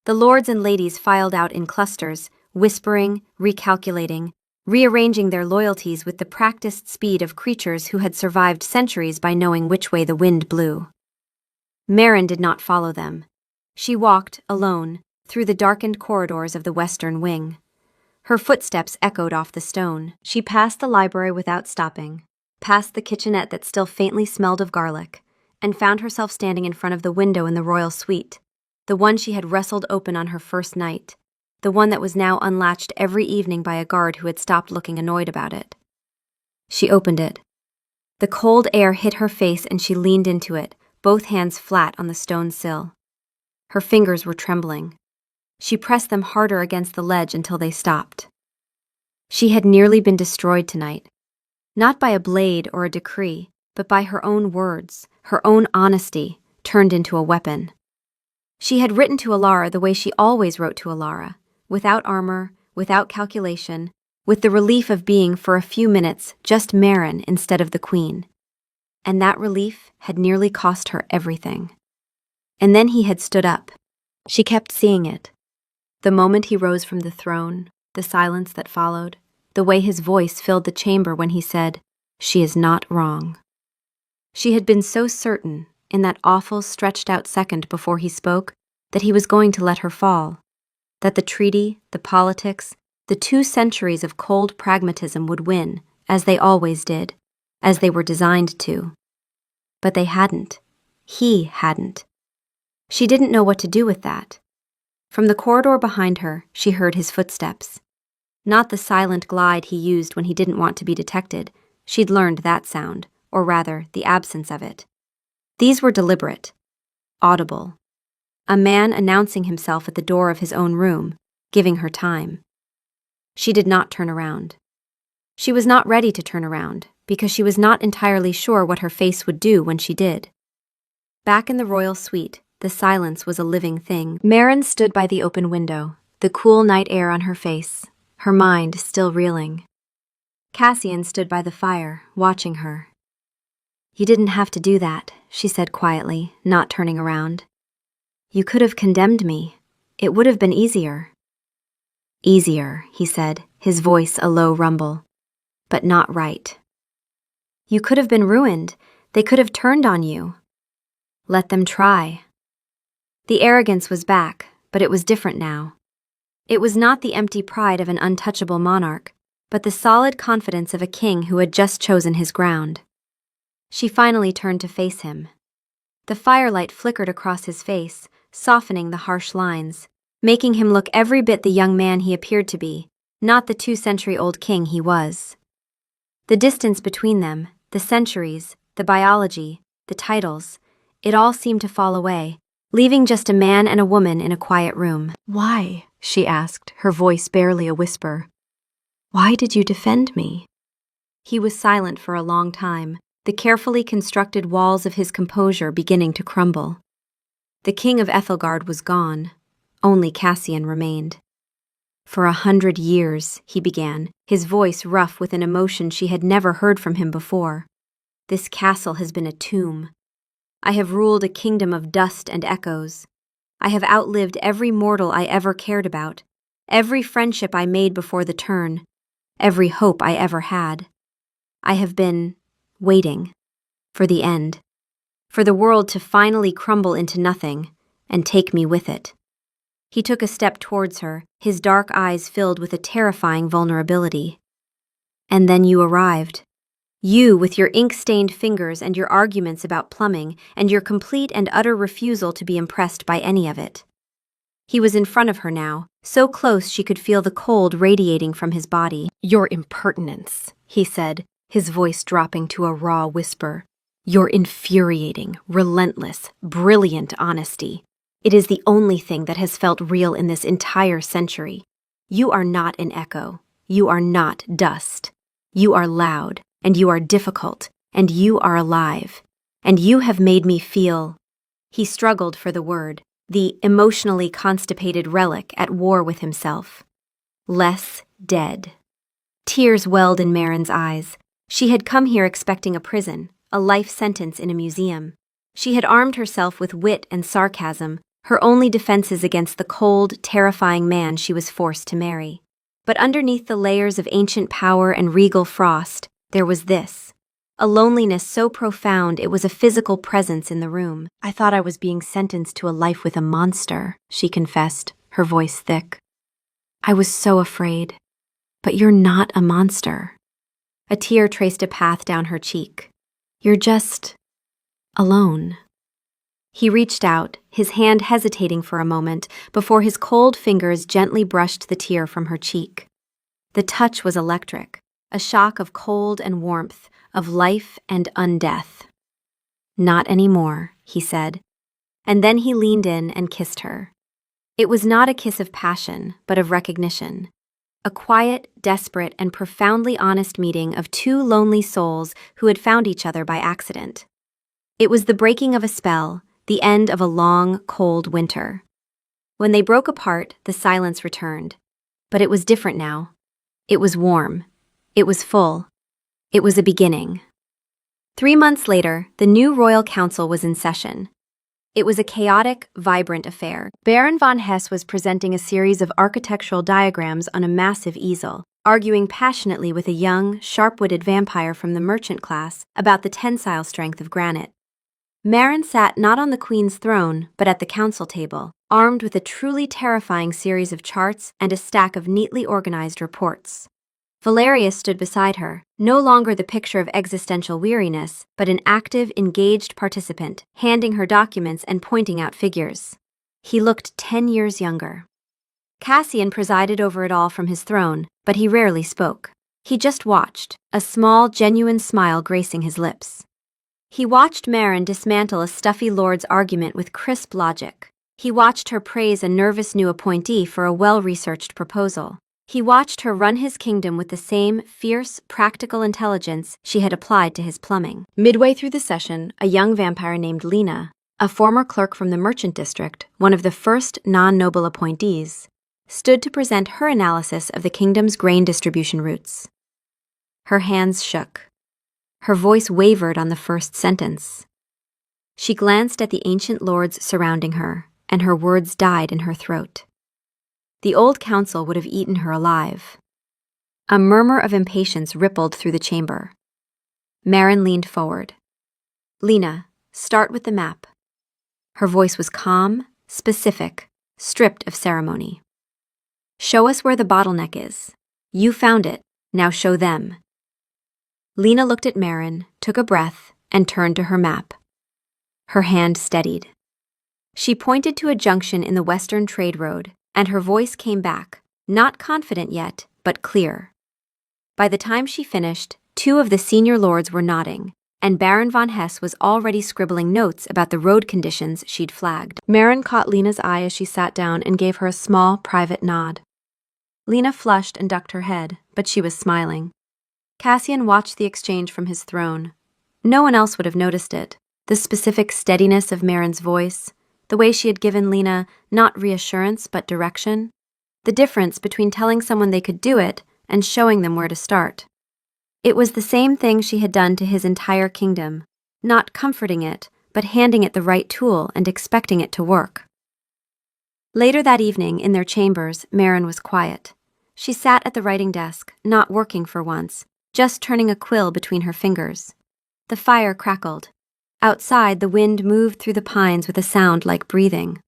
The lords and ladies filed out in clusters, whispering, recalculating, rearranging their loyalties with the practiced speed of creatures who had survived centuries by knowing which way the wind blew. Marin did not follow them. She walked, alone, through the darkened corridors of the western wing. Her footsteps echoed off the stone. She passed the library without stopping, past the kitchenette that still faintly smelled of garlic, and found herself standing in front of the window in the royal suite, the one she had wrestled open on her first night, the one that was now unlatched every evening by a guard who had stopped looking annoyed about it. She opened it. The cold air hit her face and she leaned into it, both hands flat on the stone sill. Her fingers were trembling. She pressed them harder against the ledge until they stopped. She had nearly been destroyed tonight, not by a blade or a decree, but by her own words, her own honesty, turned into a weapon. She had written to Alara the way she always wrote to Alara, without armor, without calculation, with the relief of being for a few minutes just Marin instead of the Queen. And that relief had nearly cost her everything. And then he had stood up. She kept seeing it. The moment he rose from the throne, the silence that followed, the way his voice filled the chamber when he said, "She is not wrong." She had been so certain, in that awful stretched-out second before he spoke, that he was going to let her fall, that the treaty, the politics, the 2 centuries of cold pragmatism would win, as they always did, as they were designed to. But they hadn't. He hadn't. She didn't know what to do with that. From the corridor behind her, she heard his footsteps. Not the silent glide he used when he didn't want to be detected. She'd learned that sound, or rather, the absence of it. These were deliberate, audible. A man announcing himself at the door of his own room, giving her time. She did not turn around. She was not ready to turn around, because she was not entirely sure what her face would do when she did. Back in the royal suite, the silence was a living thing. Marin stood by the open window, the cool night air on her face, her mind still reeling. Cassian stood by the fire, watching her. "You didn't have to do that," she said quietly, not turning around. "You could have condemned me. It would have been easier." "Easier," he said, his voice a low rumble. "But not right. You could have been ruined. They could have turned on you. Let them try." The arrogance was back, but it was different now. It was not the empty pride of an untouchable monarch, but the solid confidence of a king who had just chosen his ground. She finally turned to face him. The firelight flickered across his face, softening the harsh lines, making him look every bit the young man he appeared to be, not the 2-century-old king he was. The distance between them, the centuries, the biology, the titles, it all seemed to fall away, leaving just a man and a woman in a quiet room. "Why?" she asked, her voice barely a whisper. "Why did you defend me?" He was silent for a long time, the carefully constructed walls of his composure beginning to crumble. The king of Ethelgard was gone. Only Cassian remained. "For 100 years," he began, his voice rough with an emotion she had never heard from him before. "This castle has been a tomb. I have ruled a kingdom of dust and echoes. I have outlived every mortal I ever cared about, every friendship I made before the turn, every hope I ever had. I have been waiting for the end, for the world to finally crumble into nothing and take me with it." He took a step towards her, his dark eyes filled with a terrifying vulnerability. "And then you arrived. You, with your ink-stained fingers and your arguments about plumbing, and your complete and utter refusal to be impressed by any of it." He was in front of her now, so close she could feel the cold radiating from his body. "Your impertinence," he said, his voice dropping to a raw whisper. "Your infuriating, relentless, brilliant honesty. It is the only thing that has felt real in this entire century. You are not an echo. You are not dust. You are loud, and you are difficult, and you are alive. And you have made me feel—" He struggled for the word, the emotionally constipated relic at war with himself. "Less dead." Tears welled in Marin's eyes. She had come here expecting a prison, a life sentence in a museum. She had armed herself with wit and sarcasm, her only defenses against the cold, terrifying man she was forced to marry. But underneath the layers of ancient power and regal frost, there was this. A loneliness so profound it was a physical presence in the room. "I thought I was being sentenced to a life with a monster," she confessed, her voice thick. "I was so afraid. But you're not a monster." A tear traced a path down her cheek. "You're just alone." He reached out, his hand hesitating for a moment before his cold fingers gently brushed the tear from her cheek. The touch was electric, a shock of cold and warmth, of life and undeath. "Not anymore," he said, and then he leaned in and kissed her. It was not a kiss of passion, but of recognition. A quiet, desperate, and profoundly honest meeting of two lonely souls who had found each other by accident. It was the breaking of a spell, the end of a long, cold winter. When they broke apart, the silence returned. But it was different now. It was warm. It was full. It was a beginning. 3 months later, the new royal council was in session. It was a chaotic, vibrant affair. Baron von Hesse was presenting a series of architectural diagrams on a massive easel, arguing passionately with a young, sharp-witted vampire from the merchant class about the tensile strength of granite. Marin sat not on the queen's throne, but at the council table, armed with a truly terrifying series of charts and a stack of neatly organized reports. Valerius stood beside her, no longer the picture of existential weariness, but an active, engaged participant, handing her documents and pointing out figures. He looked 10 years younger. Cassian presided over it all from his throne, but he rarely spoke. He just watched, a small, genuine smile gracing his lips. He watched Marin dismantle a stuffy lord's argument with crisp logic. He watched her praise a nervous new appointee for a well-researched proposal. He watched her run his kingdom with the same fierce, practical intelligence she had applied to his plumbing. Midway through the session, a young vampire named Lena, a former clerk from the merchant district, one of the first non-noble appointees, stood to present her analysis of the kingdom's grain distribution routes. Her hands shook. Her voice wavered on the first sentence. She glanced at the ancient lords surrounding her, and her words died in her throat. The old council would have eaten her alive. A murmur of impatience rippled through the chamber. Marin leaned forward. "Lena, start with the map." Her voice was calm, specific, stripped of ceremony. "Show us where the bottleneck is. You found it, now show them." Lena looked at Marin, took a breath, and turned to her map. Her hand steadied. She pointed to a junction in the western trade road, and her voice came back, not confident yet, but clear. By the time she finished, 2 of the senior lords were nodding, and Baron von Hesse was already scribbling notes about the road conditions she'd flagged. Marin caught Lena's eye as she sat down and gave her a small, private nod. Lena flushed and ducked her head, but she was smiling. Cassian watched the exchange from his throne. No one else would have noticed it, the specific steadiness of Marin's voice, the way she had given Lena not reassurance but direction, the difference between telling someone they could do it and showing them where to start. It was the same thing she had done to his entire kingdom, not comforting it, but handing it the right tool and expecting it to work. Later that evening, in their chambers, Marin was quiet. She sat at the writing desk, not working for once, just turning a quill between her fingers. The fire crackled. Outside, the wind moved through the pines with a sound like breathing.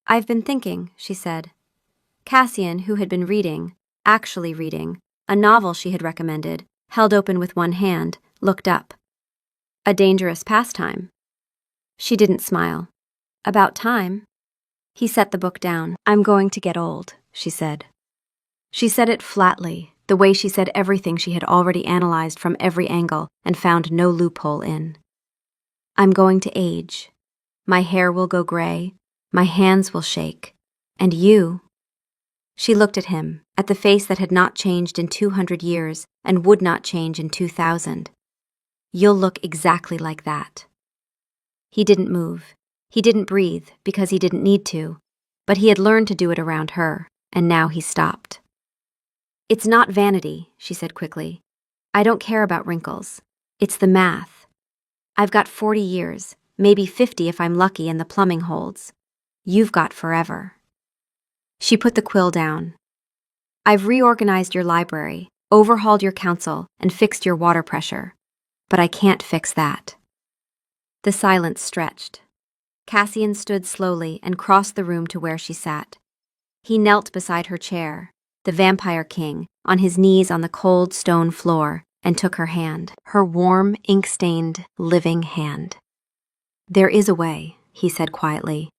"I've been thinking," she said. Cassian, who had been actually reading, a novel she had recommended, held open with one hand, looked up. "A dangerous pastime." She didn't smile. "About time." He set the book down. "I'm going to get old," she said. She said it flatly, the way she said everything she had already analyzed from every angle and found no loophole in. "I'm going to age. My hair will go gray, my hands will shake, and you—" She looked at him, at the face that had not changed in 200 years and would not change in 2000. "You'll look exactly like that." He didn't move. He didn't breathe because he didn't need to, but he had learned to do it around her, and now he stopped. "It's not vanity," she said quickly. "I don't care about wrinkles. It's the math. I've got 40 years, maybe 50 if I'm lucky and the plumbing holds. You've got forever." She put the quill down. "I've reorganized your library, overhauled your council, and fixed your water pressure. But I can't fix that." The silence stretched. Cassian stood slowly and crossed the room to where she sat. He knelt beside her chair, the vampire king, on his knees on the cold stone floor, and took her hand, her warm, ink-stained, living hand. "There is a way," he said quietly.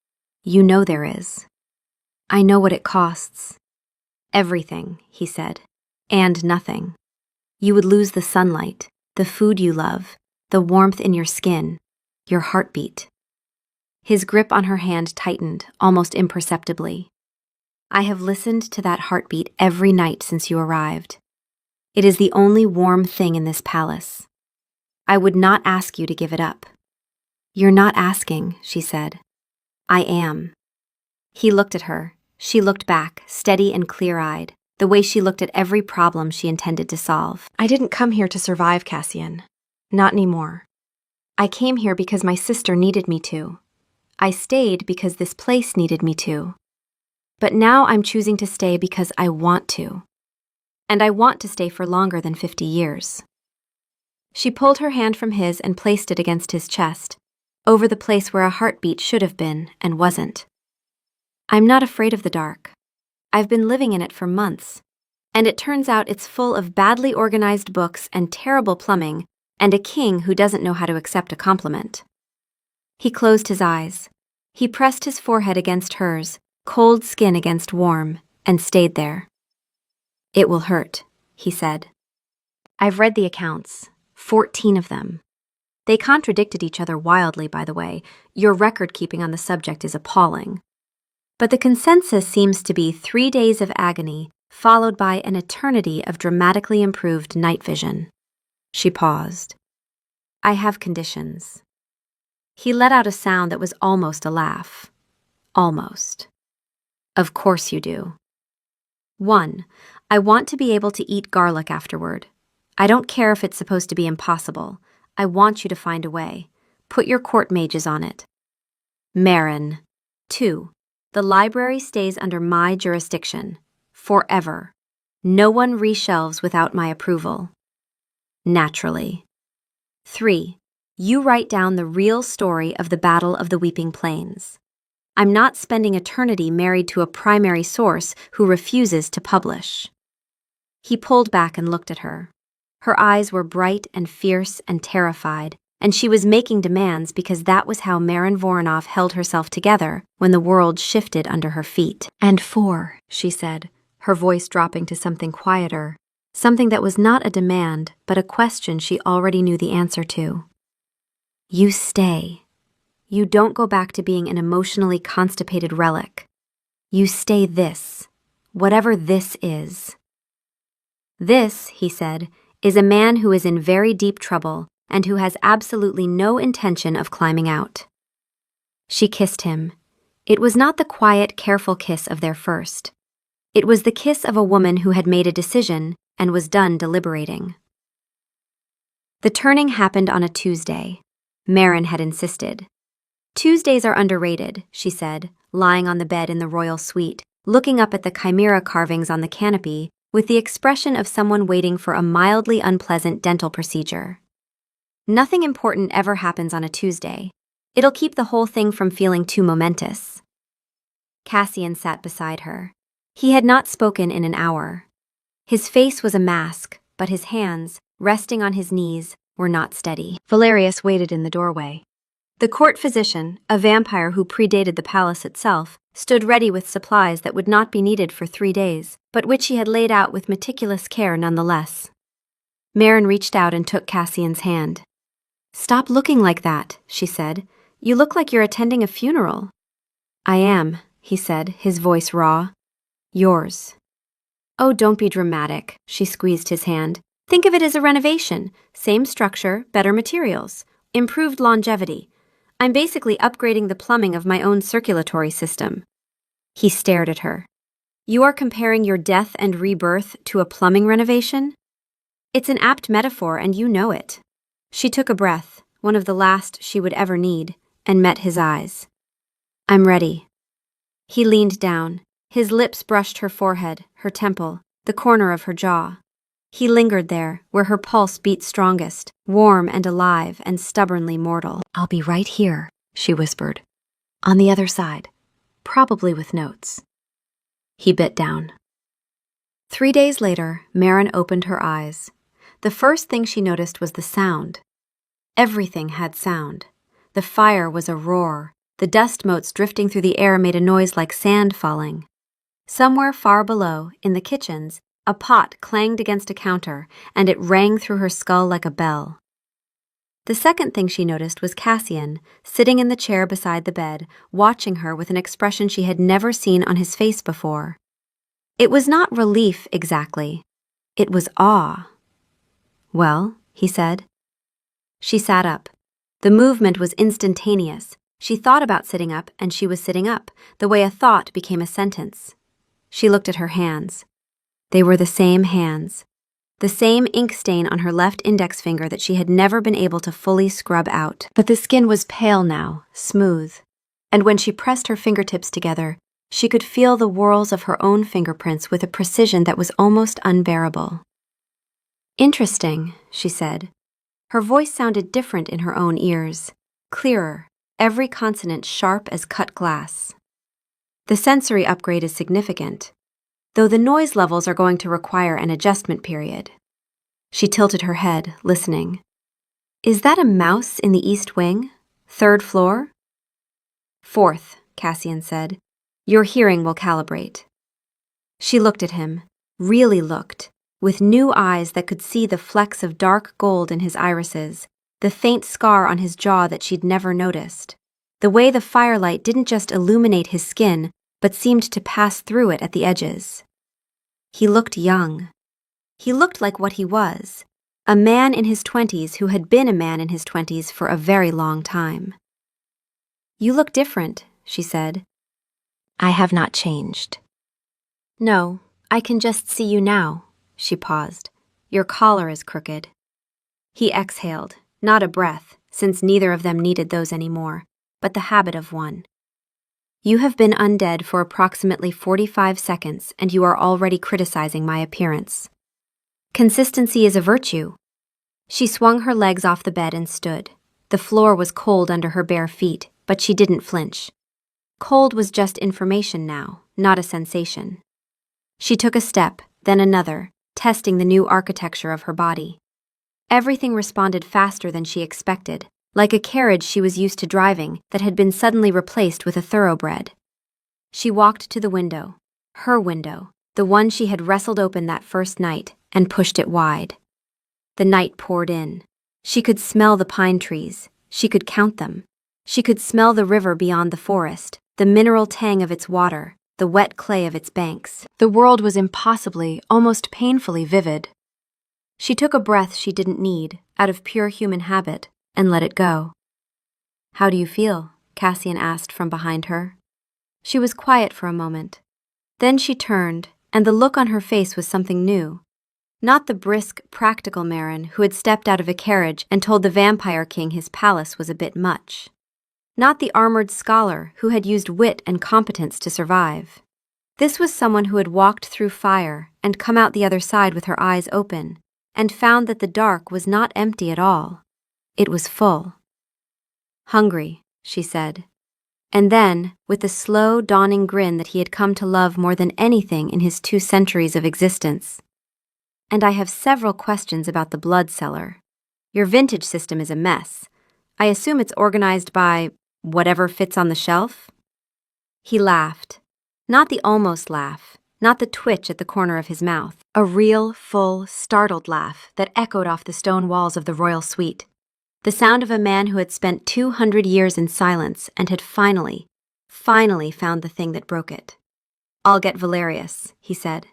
"You know there is." "I know what it costs." "Everything," he said, "and nothing. You would lose the sunlight, the food you love, the warmth in your skin, your heartbeat." His grip on her hand tightened, almost imperceptibly. "I have listened to that heartbeat every night since you arrived. It is the only warm thing in this palace. I would not ask you to give it up." "You're not asking," she said. "I am." He looked at her. She looked back, steady and clear-eyed, the way she looked at every problem she intended to solve. "I didn't come here to survive, Cassian. Not anymore. I came here because my sister needed me to. I stayed because this place needed me to. But now I'm choosing to stay because I want to. And I want to stay for longer than 50 years. She pulled her hand from his and placed it against his chest, over the place where a heartbeat should have been and wasn't. "I'm not afraid of the dark. I've been living in it for months, and it turns out it's full of badly organized books and terrible plumbing and a king who doesn't know how to accept a compliment." He closed his eyes. He pressed his forehead against hers, cold skin against warm, and stayed there. "It will hurt," he said. "I've read the accounts, 14 of them. They contradicted each other wildly, by the way. Your record-keeping on the subject is appalling. But the consensus seems to be 3 days of agony, followed by an eternity of dramatically improved night vision." She paused. "I have conditions." He let out a sound that was almost a laugh. "Almost." "Of course you do." 1. I want to be able to eat garlic afterward. I don't care if it's supposed to be impossible. I want you to find a way. Put your court mages on it. Marin. 2. The library stays under my jurisdiction. Forever. No one reshelves without my approval. Naturally. 3. You write down the real story of the Battle of the Weeping Plains. I'm not spending eternity married to a primary source who refuses to publish. He pulled back and looked at her. Her eyes were bright and fierce and terrified, and she was making demands because that was how Marin Voronov held herself together when the world shifted under her feet. "And 4, she said, her voice dropping to something quieter, something that was not a demand, but a question she already knew the answer to. You stay. You don't go back to being an emotionally constipated relic. You stay this, whatever this is. This, he said, is a man who is in very deep trouble and who has absolutely no intention of climbing out. She kissed him. It was not the quiet, careful kiss of their first. It was the kiss of a woman who had made a decision and was done deliberating. The turning happened on a Tuesday. Marin had insisted. Tuesdays are underrated, she said, lying on the bed in the royal suite, looking up at the chimera carvings on the canopy with the expression of someone waiting for a mildly unpleasant dental procedure. Nothing important ever happens on a Tuesday. It'll keep the whole thing from feeling too momentous. Cassian sat beside her. He had not spoken in an hour. His face was a mask, but his hands, resting on his knees, were not steady. Valerius waited in the doorway. The court physician, a vampire who predated the palace itself, stood ready with supplies that would not be needed for 3 days, but which he had laid out with meticulous care nonetheless. Marin reached out and took Cassian's hand. "Stop looking like that," she said. "You look like you're attending a funeral." "I am," he said, his voice raw. "Yours." "Oh, don't be dramatic," she squeezed his hand. "Think of it as a renovation. Same structure, better materials, improved longevity. I'm basically upgrading the plumbing of my own circulatory system." He stared at her. "You are comparing your death and rebirth to a plumbing renovation? It's an apt metaphor, and you know it." She took a breath, one of the last she would ever need, and met his eyes. "I'm ready." He leaned down. His lips brushed her forehead, her temple, the corner of her jaw. He lingered there, where her pulse beat strongest, warm and alive and stubbornly mortal. "I'll be right here," she whispered. "On the other side, probably with notes." He bit down. 3 days later, Marin opened her eyes. The first thing she noticed was the sound. Everything had sound. The fire was a roar. The dust motes drifting through the air made a noise like sand falling. Somewhere far below, in the kitchens, a pot clanged against a counter, and it rang through her skull like a bell. The second thing she noticed was Cassian, sitting in the chair beside the bed, watching her with an expression she had never seen on his face before. It was not relief exactly. It was awe. "Well," he said. She sat up. The movement was instantaneous. She thought about sitting up, and she was sitting up, the way a thought became a sentence. She looked at her hands. They were the same hands. The same ink stain on her left index finger that she had never been able to fully scrub out. But the skin was pale now, smooth. And when she pressed her fingertips together, she could feel the whorls of her own fingerprints with a precision that was almost unbearable. "Interesting," she said. Her voice sounded different in her own ears, clearer, every consonant sharp as cut glass. "The sensory upgrade is significant, though the noise levels are going to require an adjustment period." She tilted her head, listening. "Is that a mouse in the east wing? 3rd floor?" "4th," Cassian said. "Your hearing will calibrate." She looked at him, really looked, with new eyes that could see the flecks of dark gold in his irises, the faint scar on his jaw that she'd never noticed, the way the firelight didn't just illuminate his skin, but seemed to pass through it at the edges. He looked young. He looked like what he was, a man in his 20s who had been a man in his 20s for a very long time. "You look different," she said. "I have not changed." "No, I can just see you now." She paused. "Your collar is crooked." He exhaled, not a breath, since neither of them needed those anymore, but the habit of one. "You have been undead for approximately 45 seconds, and you are already criticizing my appearance. Consistency is a virtue." She swung her legs off the bed and stood. The floor was cold under her bare feet, but she didn't flinch. Cold was just information now, not a sensation. She took a step, then another, testing the new architecture of her body. Everything responded faster than she expected, like a carriage she was used to driving that had been suddenly replaced with a thoroughbred. She walked to the window, her window, the one she had wrestled open that first night and pushed it wide. The night poured in. She could smell the pine trees. She could count them. She could smell the river beyond the forest, the mineral tang of its water, the wet clay of its banks. The world was impossibly, almost painfully vivid. She took a breath she didn't need, out of pure human habit, and let it go. "How do you feel?" Cassian asked from behind her. She was quiet for a moment. Then she turned, and the look on her face was something new. Not the brisk, practical Marin who had stepped out of a carriage and told the Vampire King his palace was a bit much. Not the armored scholar who had used wit and competence to survive. This was someone who had walked through fire and come out the other side with her eyes open, and found that the dark was not empty at all. It was full. "Hungry," she said. And then, with the slow, dawning grin that he had come to love more than anything in his 2 centuries of existence. "And I have several questions about the blood cellar. Your vintage system is a mess. I assume it's organized by whatever fits on the shelf?" He laughed. Not the almost laugh, not the twitch at the corner of his mouth. A real, full, startled laugh that echoed off the stone walls of the royal suite. The sound of a man who had spent 200 years in silence and had finally found the thing that broke it. "I'll get Valerius," he said.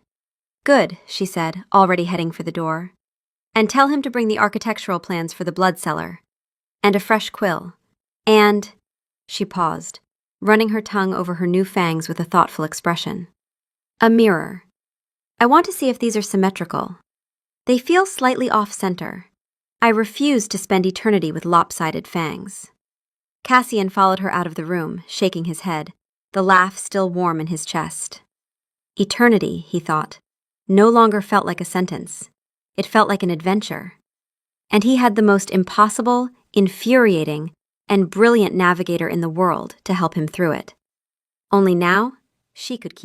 "Good," she said, already heading for the door. "And tell him to bring the architectural plans for the blood cellar. And a fresh quill. And—" She paused, running her tongue over her new fangs with a thoughtful expression. "A mirror. I want to see if these are symmetrical. They feel slightly off-center. I refuse to spend eternity with lopsided fangs." Cassian followed her out of the room, shaking his head, the laugh still warm in his chest. Eternity, he thought, no longer felt like a sentence. It felt like an adventure. And he had the most impossible, infuriating, and brilliant navigator in the world to help him through it. Only now, she could keep